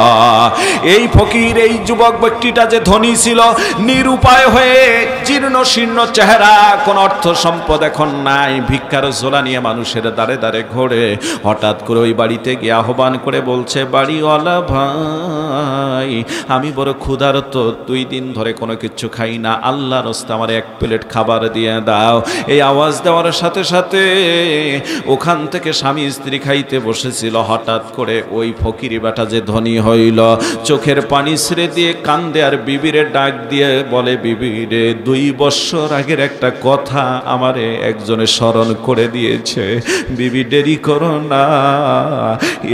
এই ফকির, এই যুবক ব্যক্তিটা যে ধনী ছিল, নিরুপায় হয়ে জীর্ণ শীর্ণ চেহারা, কোন অর্থ সম্পদ এখন নাই, ভিক্ষার ঝোলা নিয়ে মানুষের দাঁড়ে দাঁড়ে ঘোরে। হঠাৎ করে ওই বাড়িতে গিয়ে আহ্বান করে বলছে, বাড়িওয়ালা ভাই, আমি বড় ক্ষুধার্ত, 2 দিন ধরে কোনো কিছু খাই না, আল্লাহর রাস্তায় আমার 1 প্লেট খাবার দিয়ে দাও। এই আওয়াজ দেওয়ার সাথে সাথে ওখান থেকে স্বামী স্ত্রী খাইতে বসেছিল, হঠাৎ করে ওই ফকিরি বেটা যে ধনী হইল, চোখের পানি ছেড়ে দিয়ে কান্দে আর বিবিরে ডাক দিয়ে বলে, বিবিরে 2 বছর আগের একটা কথা আমারে একজনে স্মরণ করে দিয়েছে। বিবি দেরি করো না,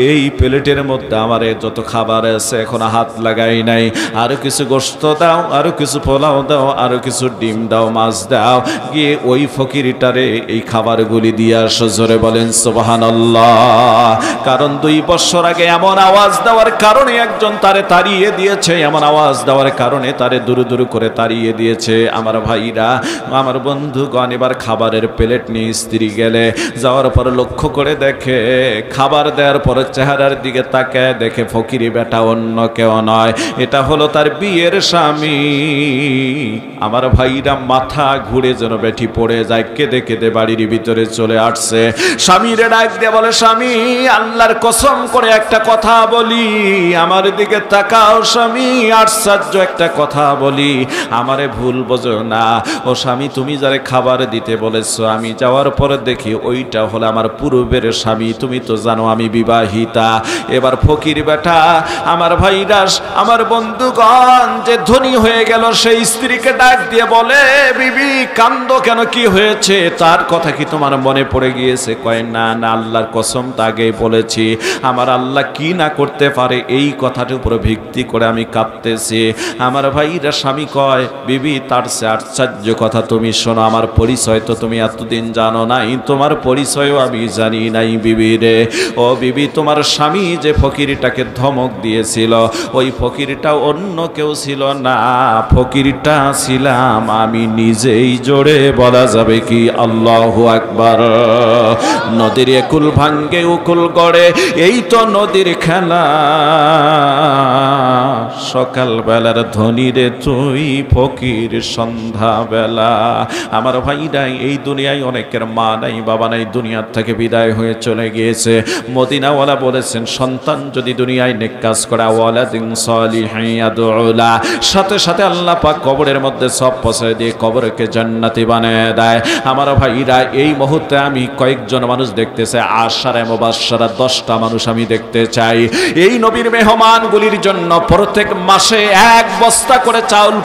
এই প্লেটের মধ্যে আমারে যত খাবার আছে এখনো হাত লাগাই নাই, আরো কিছু গোশত দাও, আরো কিছু পোলাও দাও, আরো কিছু ডিম দাও, মাছ দাও, গিয়ে ওই ফকিরটারে এই খাবারগুলি দিয়ে আসো। জোরে বলেন সুবহানাল্লাহ। কারণ 2 বছর আগে এমন আওয়াজ দেওয়ার কারণে একজন তারে তাড়িয়ে দিয়েছে, এমন আওয়াজ দেওয়ার কারণে তারে দূর দূর করে তাড়িয়ে দিয়েছে। আমার ভাইরা, আমার বন্ধুগণ, এবার খাবারের প্লেট নিয়ে স্ত্রী গেলে, যাওয়ার পর লক্ষ্য করে দেখে, খাবার দেওয়ার পর চেহারার দিকে তাকায় দেখে ফকিরি বেটা অন্য কেউ নয়, এটা হলো তার বিয়ের স্বামী। আমার ভাইরা মাথা ঘুরে যেন বেঠি পড়ে যায়, কেঁদে কেঁদে বাড়ির ভিতরে চলে আসছে। স্বামীরে ডাক দিয়ে বলে, স্বামী আল্লাহর কসম করে একটা কথা বলি, আমার দিকে তাকাও স্বামী, আশ্চর্য একটা কথা বলি, আমারে ভুল বোঝো না। ও স্বামী, তুমি যারে খাবার দিতে বলেছো, আমি যাওয়ার পরে দেখি ওইটা হলো আমার পূর্বের স্বামী, তুমি তো জানো আমি বিবাহিতা। এবার ফকির বেটা, আমার ভাইরা, আমার বন্ধুগণ, যে ধনী হয়ে গেল, সেই স্ত্রীকে ডাক দিয়ে বলে, বিবি কান্দো কেন, কি হয়েছে, তার কথা কি তোমার মনে পড়ে গিয়েছে? কয় না না, আল্লাহর কসম তাকেই বলেছি, আমার আল্লাহ কি না করতে পারে এই কথাটার উপর ভিত্তি করে আমি কাঁদতেছি। আমার ভাইরা, স্বামী কয়, বিবি তার সে আশ্চর্য কথা তুমি শোনো, আমার পরিচয় তো তুমি এতদিন জানো নাই, তোমার পরিচয়ও আমি জানি নাই বিবি রে। ও বিবি, তোমার স্বামী যে ফকিরটাকে ধমক দিয়েছিল, ওই ফকিরটা অন্য কেউ ছিল না, ফকিরটা ছিলাম আমি নিজেই। জোরে বলা যাবে কি আল্লাহু আকবার। নদীর একুল ভাঙ্গে উকুল গড়ে, এই তো নদীর খেলা, সকাল বেলার ধনী রে তুই ফকির সন্ধ্যা বেলা। আমার ভাইরা, এই দুনিয়ায় অনেকের মা নাই, বাবা নাই, দুনিয়ার থেকে বিদায় হয়ে চলে গিয়েছে। মদিনাওয়ালা বলেছেন, সন্তান যদি দুনিয়ায় নেক কাজ করে, ওয়ালাদিন সালিহিন ইয়াদউলা, সাথে সাথে আল্লাহ পাক কবরের মধ্যে সব পৌঁছে দিয়ে কবরকে জান্নাতি বানিয়ে দেয়। আমার ভাইরা, এই মুহূর্তে আমি কয়েকজন মানুষ দেখতে চাই, আশারে মুবাশশারা 10টা মানুষ আমি দেখতে চাই। এই নবীর মেহমানগুলির জন্য প্রত্যেক মাসে 1 বস্তা করে চাউল